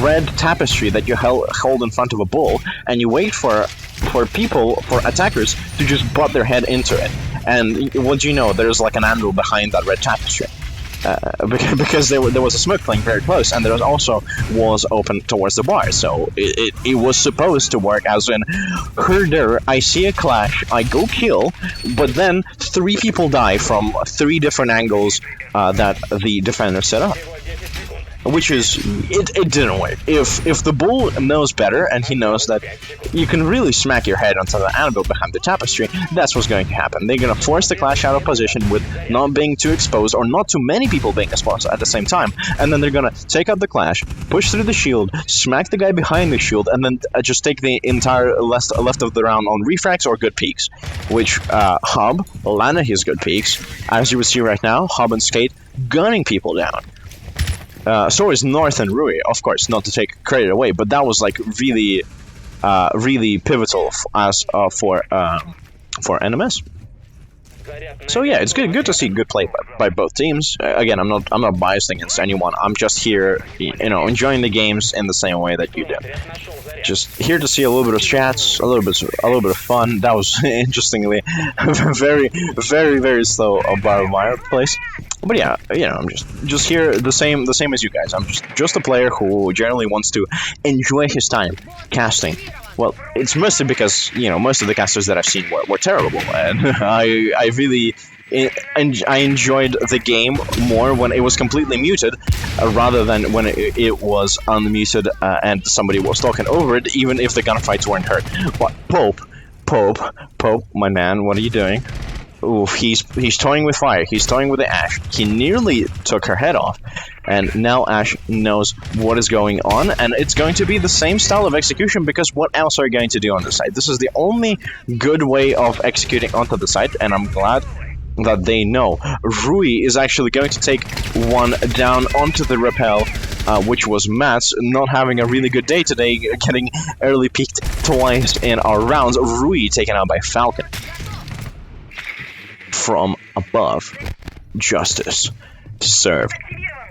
red tapestry that you hold in front of a bull, and you wait for attackers to just butt their head into it. And what do you know? There's like an anvil behind that red tapestry. Because there was a smoke playing very close, and there was also walls open towards the bar, so it was supposed to work as in, herder, I see a clash, I go kill, but then 3 people die from 3 different angles that the defender set up. Which is, it didn't work. If the bull knows better, and he knows that you can really smack your head onto the anvil behind the tapestry, that's what's going to happen. They're going to force the clash out of position with not being too exposed, or not too many people being exposed at the same time, and then they're going to take out the clash, push through the shield, smack the guy behind the shield, and then just take the entire left of the round on refrags or good peaks, which Hub landed his good peaks, as you would see right now, Hub and Skate gunning people down. So is North and Rui, of course, not to take credit away, but that was like really pivotal for NMS. So yeah, it's good to see good play by both teams. Again, I'm not biased against anyone. I'm just here, enjoying the games in the same way that you do. Just here to see a little bit of chats, a little bit of fun. That was interestingly very, very, very slow Battle Wire place. But yeah, I'm just here the same as you guys. I'm just a player who generally wants to enjoy his time casting. Well, it's mostly because most of the casters that I've seen were terrible, and I really I enjoyed the game more when it was completely muted, rather than when it was unmuted and somebody was talking over it, even if the gunfights weren't heard. But Pope, my man, what are you doing? Oof, he's toying with fire. He's toying with the Ash. He nearly took her head off, and now Ash knows what is going on, and it's going to be the same style of execution, because what else are you going to do on the site? This is the only good way of executing onto the site, and I'm glad that they know. Rui is actually going to take one down onto the rappel, which was Mats, not having a really good day today, getting early peaked twice in our rounds. Rui taken out by Falcon. From above, justice served.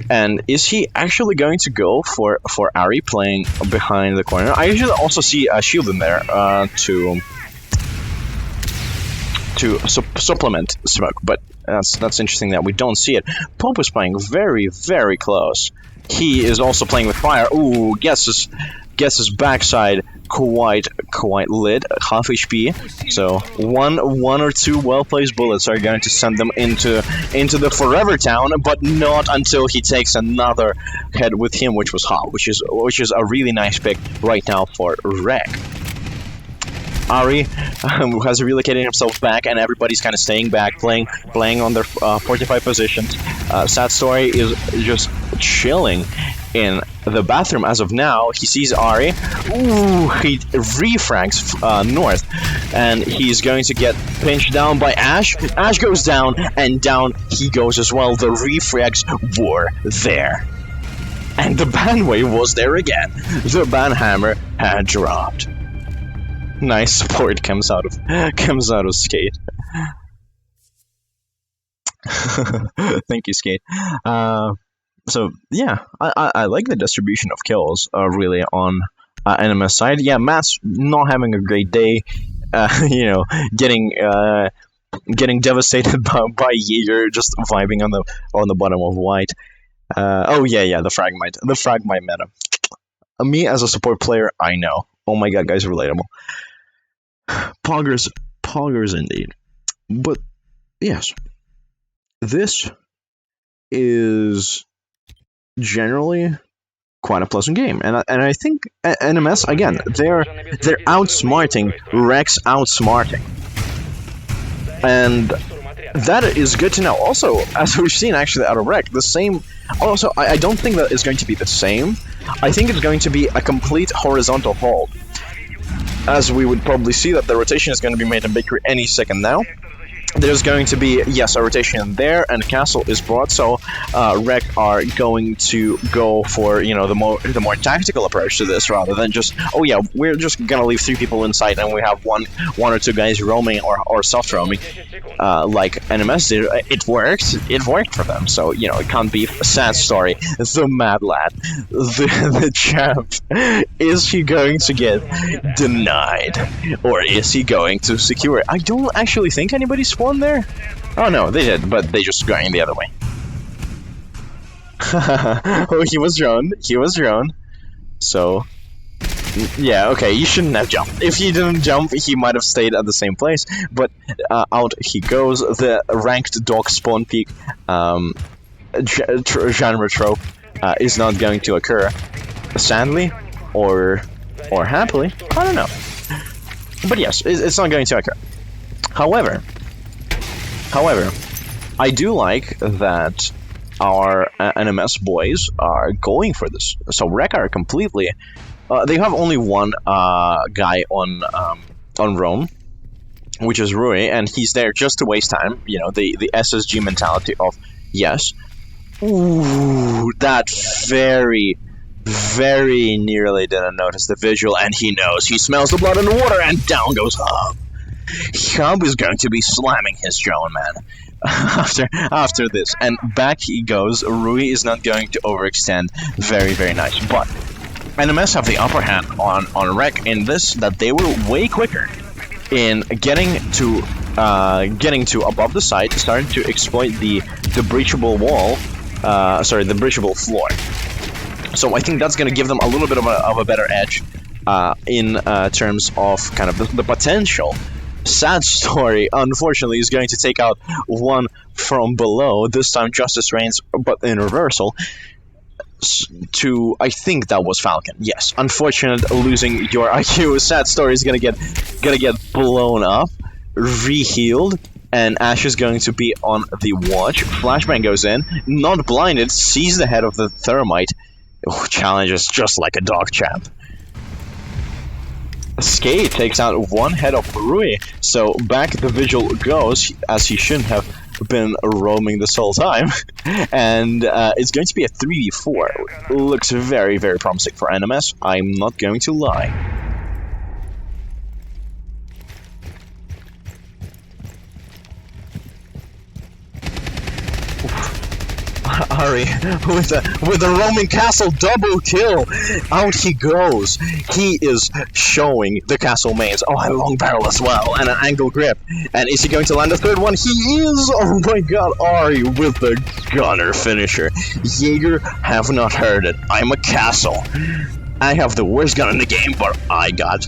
And is he actually going to go for Ari playing behind the corner? I usually also see a shield in there to supplement smoke, but that's interesting that we don't see it. Pope is playing very, very close. He is also playing with fire. Ooh, gets his backside quite lit, half HP. So one or two well-placed bullets are going to send them into the Forever Town, but not until he takes another head with him, which was hot, which is a really nice pick right now for Reg. Ari has relocated himself back, and everybody's kind of staying back, playing on their fortified positions. Sad Story is just chilling in the bathroom as of now. He sees Ari. Ooh, he refrags North, and he's going to get pinched down by Ash. Ash goes down, and down he goes as well. The refrags were there. And the banway was there again. The banhammer had dropped. Nice support comes out of Skate. Thank you, Skate. So yeah, I like the distribution of kills really on NMS side. Yeah, Matt's not having a great day. you know, getting devastated by Jaeger just vibing on the bottom of white. Oh yeah, the fragmite meta. Me as a support player, I know. Oh my god, guys, relatable. Poggers indeed. But yes, this is generally quite a pleasant game, and I think NMS again they're outsmarting Rex outsmarting, and that is good to know. Also, as we've seen actually out of Rec, the same. Also, I don't think that it's going to be the same. I think it's going to be a complete horizontal hold, as we would probably see that the rotation is going to be made in Bakery any second now. There's going to be, yes, a rotation there, and Castle is brought, so Rec are going to go for, you know, the more tactical approach to this, rather than just, oh yeah, we're just gonna leave 3 people inside and we have one or 2 guys roaming or soft roaming, like NMS did. It worked for them, so, you know, it can't be a sad story. The Mad Lad, the champ, is he going to get denied, or is he going to secure it? I don't actually think anybody spawned there? Oh no, they did, but they just going the other way. Oh, he was drone. So, yeah, okay, you shouldn't have jumped. If he didn't jump, he might have stayed at the same place, but out he goes. The ranked dog spawn peak genre trope is not going to occur. Sadly, or happily, I don't know. But yes, it's not going to occur. However, I do like that our NMS boys are going for this. So Rec are completely. They have only one guy on Rome, which is Rui, and he's there just to waste time. You know, the SSG mentality of yes. Ooh, that very nearly didn't notice the visual, and he knows. He smells the blood in the water, and down goes Hub. Hub is going to be slamming his drone, man. after this, and back he goes. Rui is not going to overextend. Very nice, but NMS have the upper hand on Rec in this, that they were way quicker in getting to above the site, starting to exploit the breachable wall, the breachable floor. So I think that's going to give them a little bit of a better edge in terms of kind of the potential. Sad story, unfortunately, is going to take out one from below. This time Justice reigns, but in reversal. To, I think that was Falcon. Yes, unfortunate losing your IQ. Sad story is gonna get blown up, re-healed, and Ash is going to be on the watch. Flashbang goes in, not blinded, sees the head of the Thermite. Oh, challenges just like a dog champ. Skate takes out one head of Rui, so back the Vigil goes, as he shouldn't have been roaming this whole time, and it's going to be a 3v4. Looks very promising for NMS, I'm not going to lie. Ari with a Roman castle double kill. Out he goes. He is showing the castle mains. Oh, and a long barrel as well, and an angle grip. And is he going to land a third one? He is. Oh my god, Ari with the gunner finisher. Jaeger have not heard it. I'm a castle. I have the worst gun in the game, but I got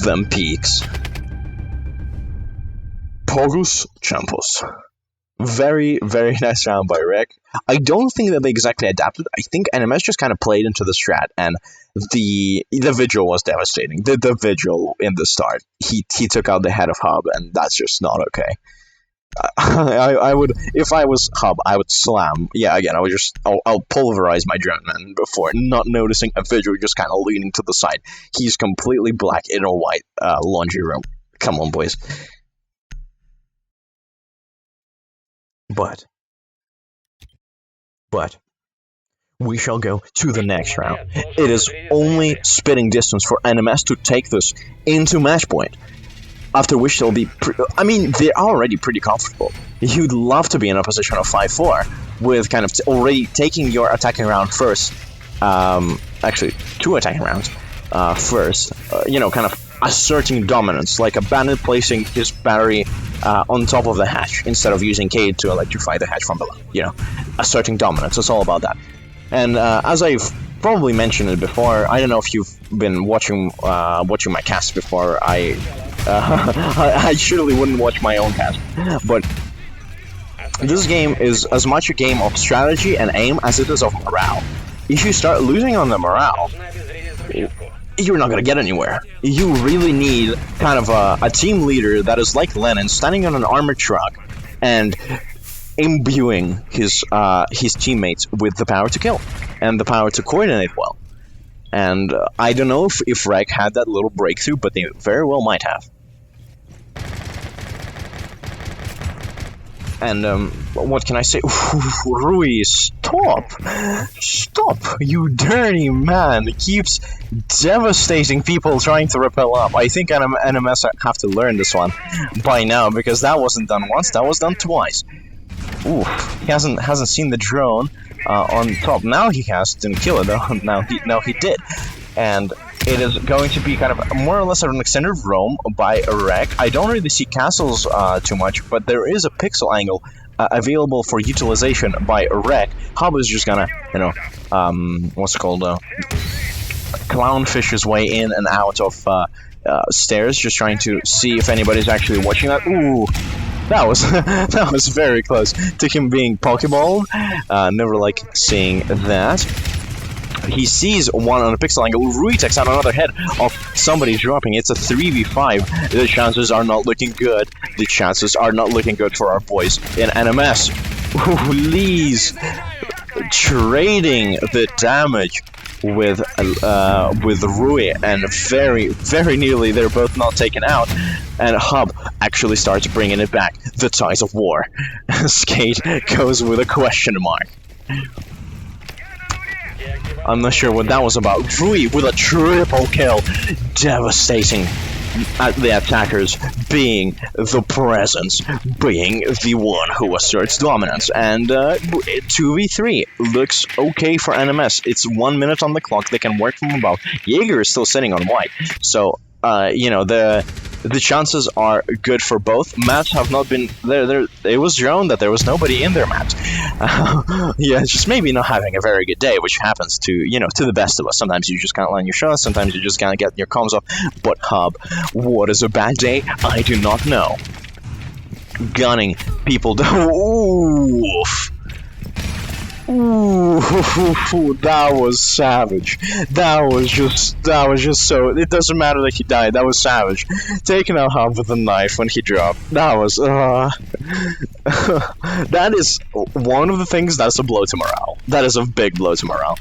them peaks. Pogus Champus. Very nice round by Rec. I don't think that they exactly adapted. I think NMS just kind of played into the strat, and the Vigil was devastating. The Vigil in the start, he took out the head of Hub, and that's just not okay. I would, if I was Hub, I would slam. Yeah, again, I'll pulverize my drone man before not noticing a Vigil just kind of leaning to the side. He's completely black in a white laundry room. Come on, boys. But we shall go to the next round. It is only spitting distance for NMS to take this into match point. After which they'll be, I mean, they're already pretty comfortable. You'd love to be in a position of 5-4 with kind of already taking your attacking round first. Actually, 2 attacking rounds first. You know, kind of asserting dominance, like a bandit placing his battery on top of the hatch instead of using Cade to electrify the hatch from below. You know, asserting dominance. It's all about that. And as I've probably mentioned it before, I don't know if you've been watching my cast before. I surely wouldn't watch my own cast, but this game is as much a game of strategy and aim as it is of morale. If you start losing on the morale, you're not gonna get anywhere. You really need kind of a team leader that is like Lenin, standing on an armored truck and imbuing his teammates with the power to kill and the power to coordinate well. And I don't know if Reg had that little breakthrough, but they very well might have. And what can I say? Rui, stop! Stop! You dirty man! He keeps devastating people trying to rappel up. I think NMS have to learn this one by now, because that wasn't done once, that was done twice. Ooh, he hasn't seen the drone on top. Now he has. Didn't kill it though. Now he did. And it is going to be kind of more or less an extended roam by Reg. I don't really see castles too much, but there is a pixel angle available for utilization by Reg. Hub is just gonna, you know, what's it called? Clownfish his way in and out of stairs, just trying to see if anybody's actually watching that. Ooh. That was that was very close to him being pokeballed. Never like seeing that. He sees one on a pixel angle. Rui takes out another head of somebody dropping. It's a 3v5. The chances are not looking good. The chances are not looking good for our boys in NMS. Lee's trading the damage with Rui, and very nearly they're both not taken out, and Hub actually starts bringing it back. The ties of war. Skate goes with a question mark. I'm not sure what that was about. Rui with a triple kill, devastating at the attackers, being the presence, being the one who asserts dominance. And 2v3 looks okay for NMS. It's 1 minute on the clock. They can work from above. Jaeger is still sitting on white, so you know, the chances are good for both. Maps have not been there. It was shown that there was nobody in their maps. Yeah, just maybe not having a very good day, which happens to, you know, to the best of us. Sometimes you just can't land your shots. Sometimes you just can't get your comms off. But Hub, what is a bad day? I do not know. Gunning people down. Oof. Ooh, that was savage. That was just so. It doesn't matter that he died. That was savage. Taking out Hub with a knife when he dropped. That was. That is one of the things that's a blow to morale. That is a big blow to morale.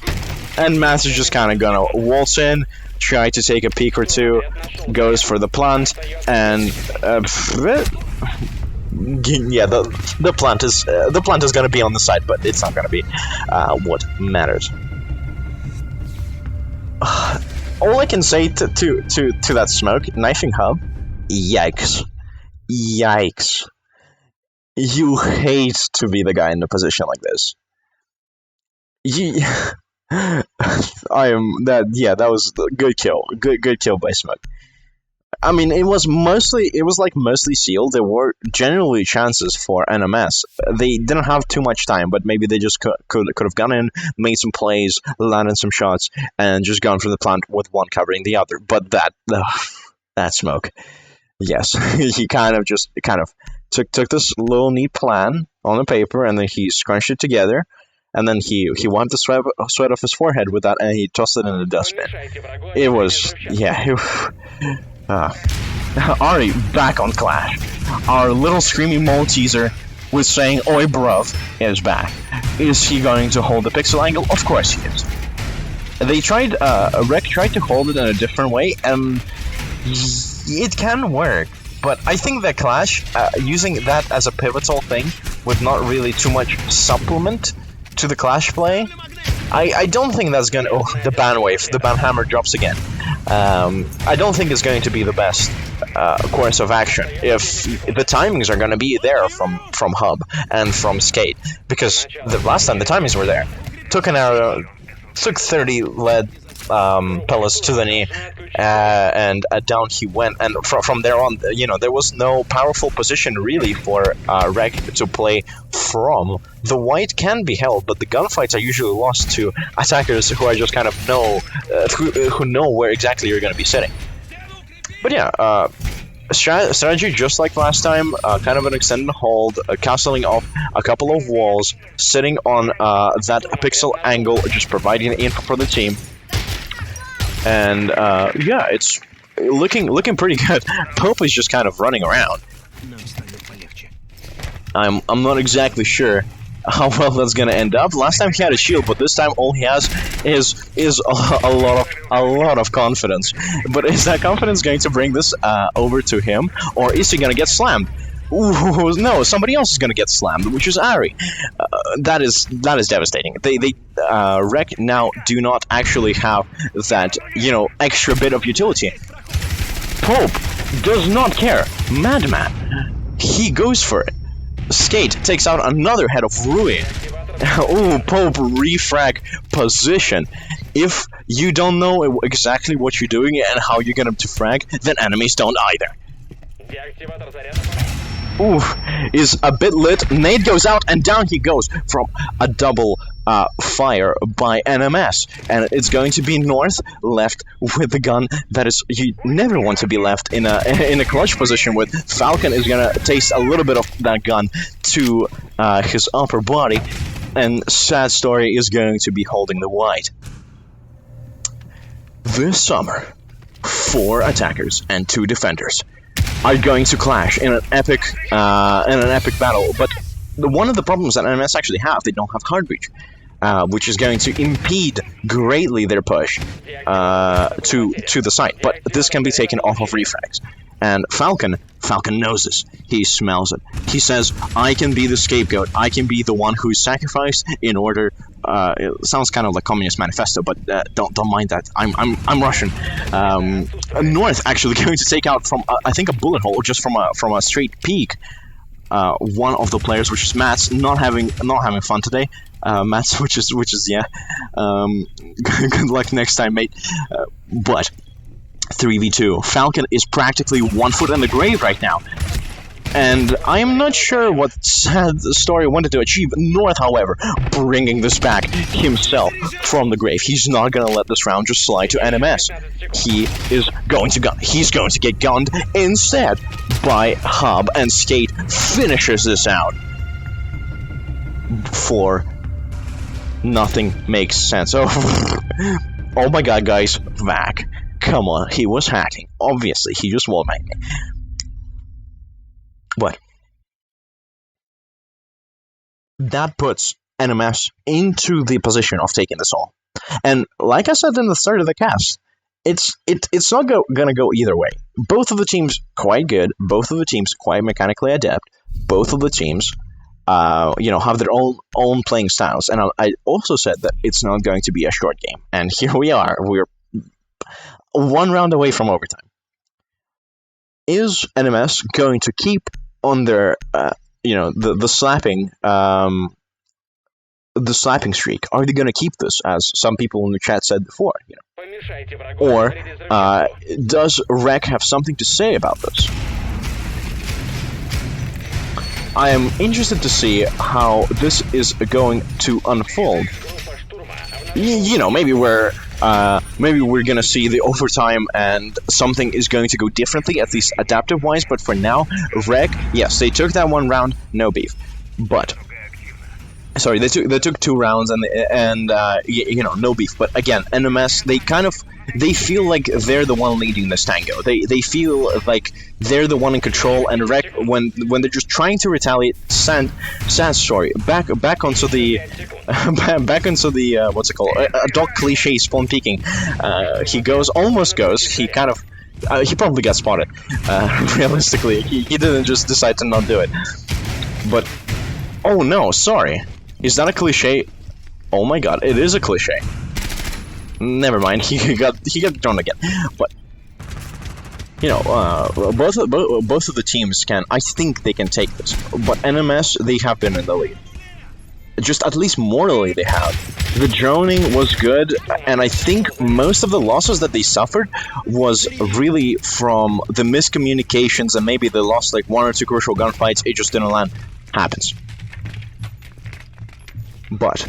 And Mass is just kind of gonna waltz in, try to take a peek or two, goes for the plant, and yeah, the plant is gonna be on the side, but it's not gonna be what matters. All I can say to that smoke, knifing Hub, yikes, yikes. You hate to be the guy in a position like this. I am that. Yeah, that was a good kill. Good kill by Smoke. I mean, it was mostly sealed. There were generally chances for NMS. They didn't have too much time, but maybe they just could have gone in, made some plays, landed some shots, and just gone for the plant with one covering the other. But that Smoke, yes, he kind of took this little neat plan on the paper, and then he scrunched it together. And then he wiped the sweat off his forehead with that, and he tossed it in the dustbin. It was, yeah. Ari back on Clash. Our little screaming Malteser was saying, "Oi, bruv," is back. Is he going to hold the pixel angle? Of course he is. They tried, Rec tried to hold it in a different way, and it can work. But I think that Clash, using that as a pivotal thing, with not really too much supplement to the Clash play, I don't think that's gonna. Oh, the ban wave, the ban hammer drops again. I don't think it's going to be the best course of action if the timings are going to be there from Hub and from Skate, because the last time the timings were there. Took an arrow, took 30 lead, Palace to the knee, and down he went. And from there on, there was no powerful position really for Rek to play from. The white can be held, but the gunfights are usually lost to attackers who are just kind of who know where exactly you're going to be sitting. But yeah, strategy just like last time, kind of an extended hold, castling off a couple of walls, sitting on that pixel angle, just providing the info for the team. And yeah, it's looking pretty good. Pope is just kind of running around. I'm not exactly sure how well that's gonna end up. Last time he had a shield, but this time all he has is a lot of confidence. But is that confidence going to bring this over to him, or is he gonna get slammed? Ooh, no, somebody else is gonna get slammed, which is Ari. That is devastating. They Rek now do not actually have that extra bit of utility. Pope does not care. Madman, he goes for it. Skate takes out another head of Rui. Ooh, Pope refrag position. If you don't know exactly what you're doing and how you're gonna defrag, then enemies don't either. Ooh, is a bit lit. Nade goes out and down he goes from a double fire by NMS, and it's going to be North left with the gun that is you never want to be left in a clutch position with. Falcon is gonna taste a little bit of that gun to his upper body, and Sad Story is going to be holding the white. This summer, 4 attackers and 2 defenders are going to clash in an epic battle. But one of the problems that NMS actually have, they don't have hard breach, which is going to impede greatly their push to the site. But this can be taken off of refrags. And Falcon knows this. He smells it. He says, I can be the scapegoat. I can be the one who is sacrificed in order... it sounds kind of like Communist Manifesto, but don't mind that. I'm Russian. North actually going to take out from, I think, a bullet hole, just from a straight peek. One of the players, which is Mats, not having fun today. Mats, which is yeah. Good luck next time, mate. But 3v2. Falcon is practically 1 foot in the grave right now. And I'm not sure what Sad Story wanted to achieve. North, however, bringing this back himself from the grave. He's not going to let this round just slide to NMS. He is going to gun. He's going to get gunned instead by Hub, and Skate finishes this out. For nothing makes sense. Oh my god, guys. Vac. Come on, he was hacking. Obviously, he just wallbanged me. But that puts NMS into the position of taking this all. And like I said in the start of the cast, it's not gonna go either way. Both of the teams quite good. Both of the teams quite mechanically adept. Both of the teams, have their own playing styles. And I also said that it's not going to be a short game. And here we are. We're 1 round away from overtime. Is NMS going to keep on their, the slapping streak? Are they going to keep this, as some people in the chat said before? Or does Rek have something to say about this? I am interested to see how this is going to unfold. Maybe we're gonna see the overtime and something is going to go differently, at least adaptive wise. But for now, Rek, yes, they took that 1 round, no beef. But sorry, they took 2 rounds and no beef. But again, NMS, they feel like they're the one leading this tango. They feel like they're the one in control, and Rek, when they're just trying to retaliate, Sad Story back onto the what's it called? A dog cliche spawn peeking. He almost goes. He kind of he probably got spotted. Realistically, he didn't just decide to not do it. But oh no, sorry, is that a cliche? Oh my god, it is a cliche. Never mind, he got drawn again. But both of the teams can. I think they can take this. But NMS, they have been in the lead. just at least morally they have. The droning was good, and I think most of the losses that they suffered was really from the miscommunications, and maybe they lost like 1 or 2 crucial gunfights. It just didn't land. Happens. But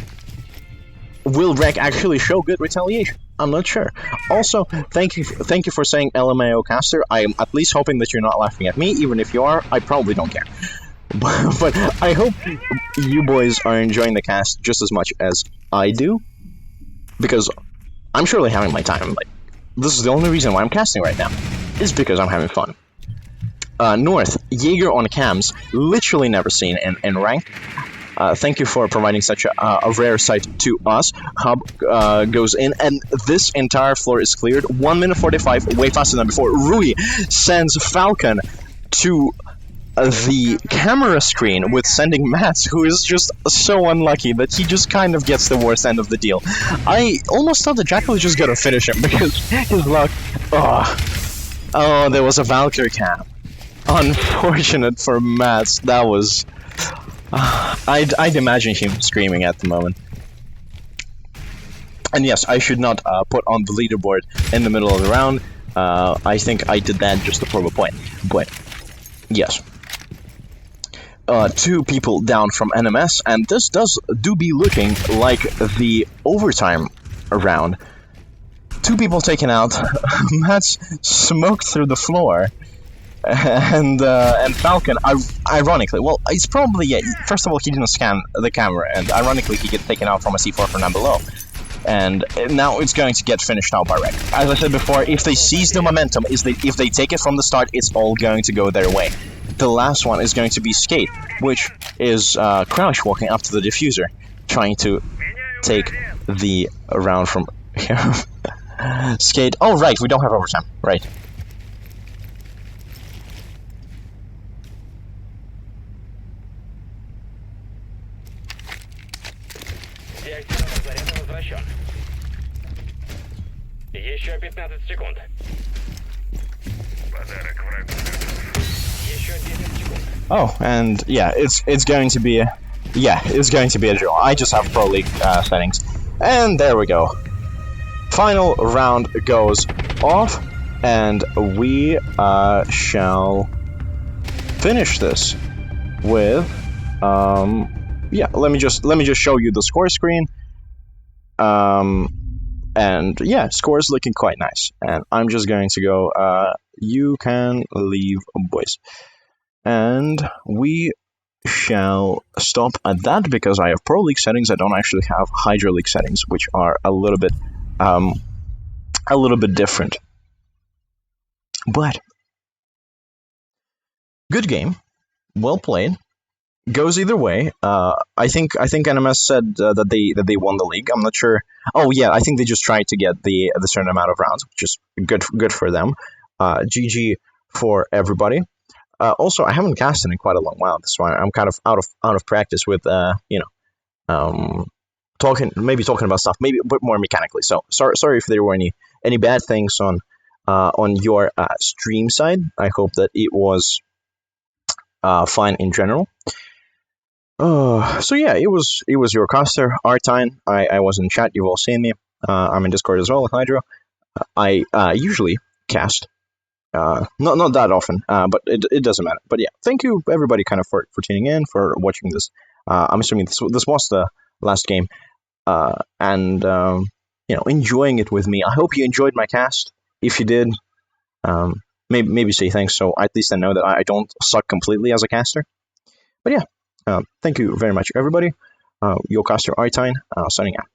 will Rek actually show good retaliation? I'm not sure. Also, thank you for saying LMAO caster. I am at least hoping that you're not laughing at me. Even if you are, I probably don't care. But I hope you boys are enjoying the cast just as much as I do, because I'm surely having my time. Like, this is the only reason why I'm casting right now, is because I'm having fun. North, Jaeger on cams, literally never seen in ranked. Thank you for providing such a rare sight to us. Hub goes in, and this entire floor is cleared. 1 minute 45, way faster than before. Rui sends Falcon to the camera screen with sending Mats, who is just so unlucky that he just kind of gets the worst end of the deal. I almost thought that Jackal was just gonna finish him because his luck. Oh, there was a Valkyrie cam. Unfortunate for Mats. That was. I'd imagine him screaming at the moment. And yes, I should not put on the leaderboard in the middle of the round. I think I did that just to prove a point. But yes. 2 people down from NMS, and this do be looking like the overtime round. 2 people taken out. Mats smoked through the floor, and Falcon, ironically, well, it's probably, yeah, first of all, he didn't scan the camera, and ironically, he gets taken out from a C4 from down below. And now it's going to get finished out by Rek. As I said before, if they seize the momentum, if they take it from the start, it's all going to go their way. The last one is going to be Skate, which is Crouch walking up to the diffuser, trying to take the round from him. Skate. Oh, right, we don't have overtime. Right. Еще 15 секунд. Oh, and yeah, it's going to be a draw. I just have Pro League settings, and there we go. Final round goes off, and we shall finish this with yeah. Let me just show you the score screen. And yeah, score is looking quite nice. And I'm just going to go, you can leave, boys. And we shall stop at that because I have Pro League settings. I don't actually have Hydro League settings, which are a little bit different. But good game, well played. Goes either way. I think NMS said that they won the league. I'm not sure. Oh yeah, I think they just tried to get the certain amount of rounds, which is good for them. GG for everybody. Also, I haven't casted in quite a long while. That's why I'm kind of out of practice with talking about stuff maybe a bit more mechanically. So sorry if there were any bad things on your stream side. I hope that it was fine in general. So yeah, it was your caster, Artine. I was in chat, you've all seen me. I'm in Discord as well with Hydro. I usually cast. Not that often, but it doesn't matter. But yeah, thank you everybody kind of for tuning in, for watching this. I'm assuming this was the last game. And enjoying it with me. I hope you enjoyed my cast. If you did, maybe say thanks, so at least I know that I don't suck completely as a caster. But yeah. Thank you very much, everybody. Your caster Artine, signing out.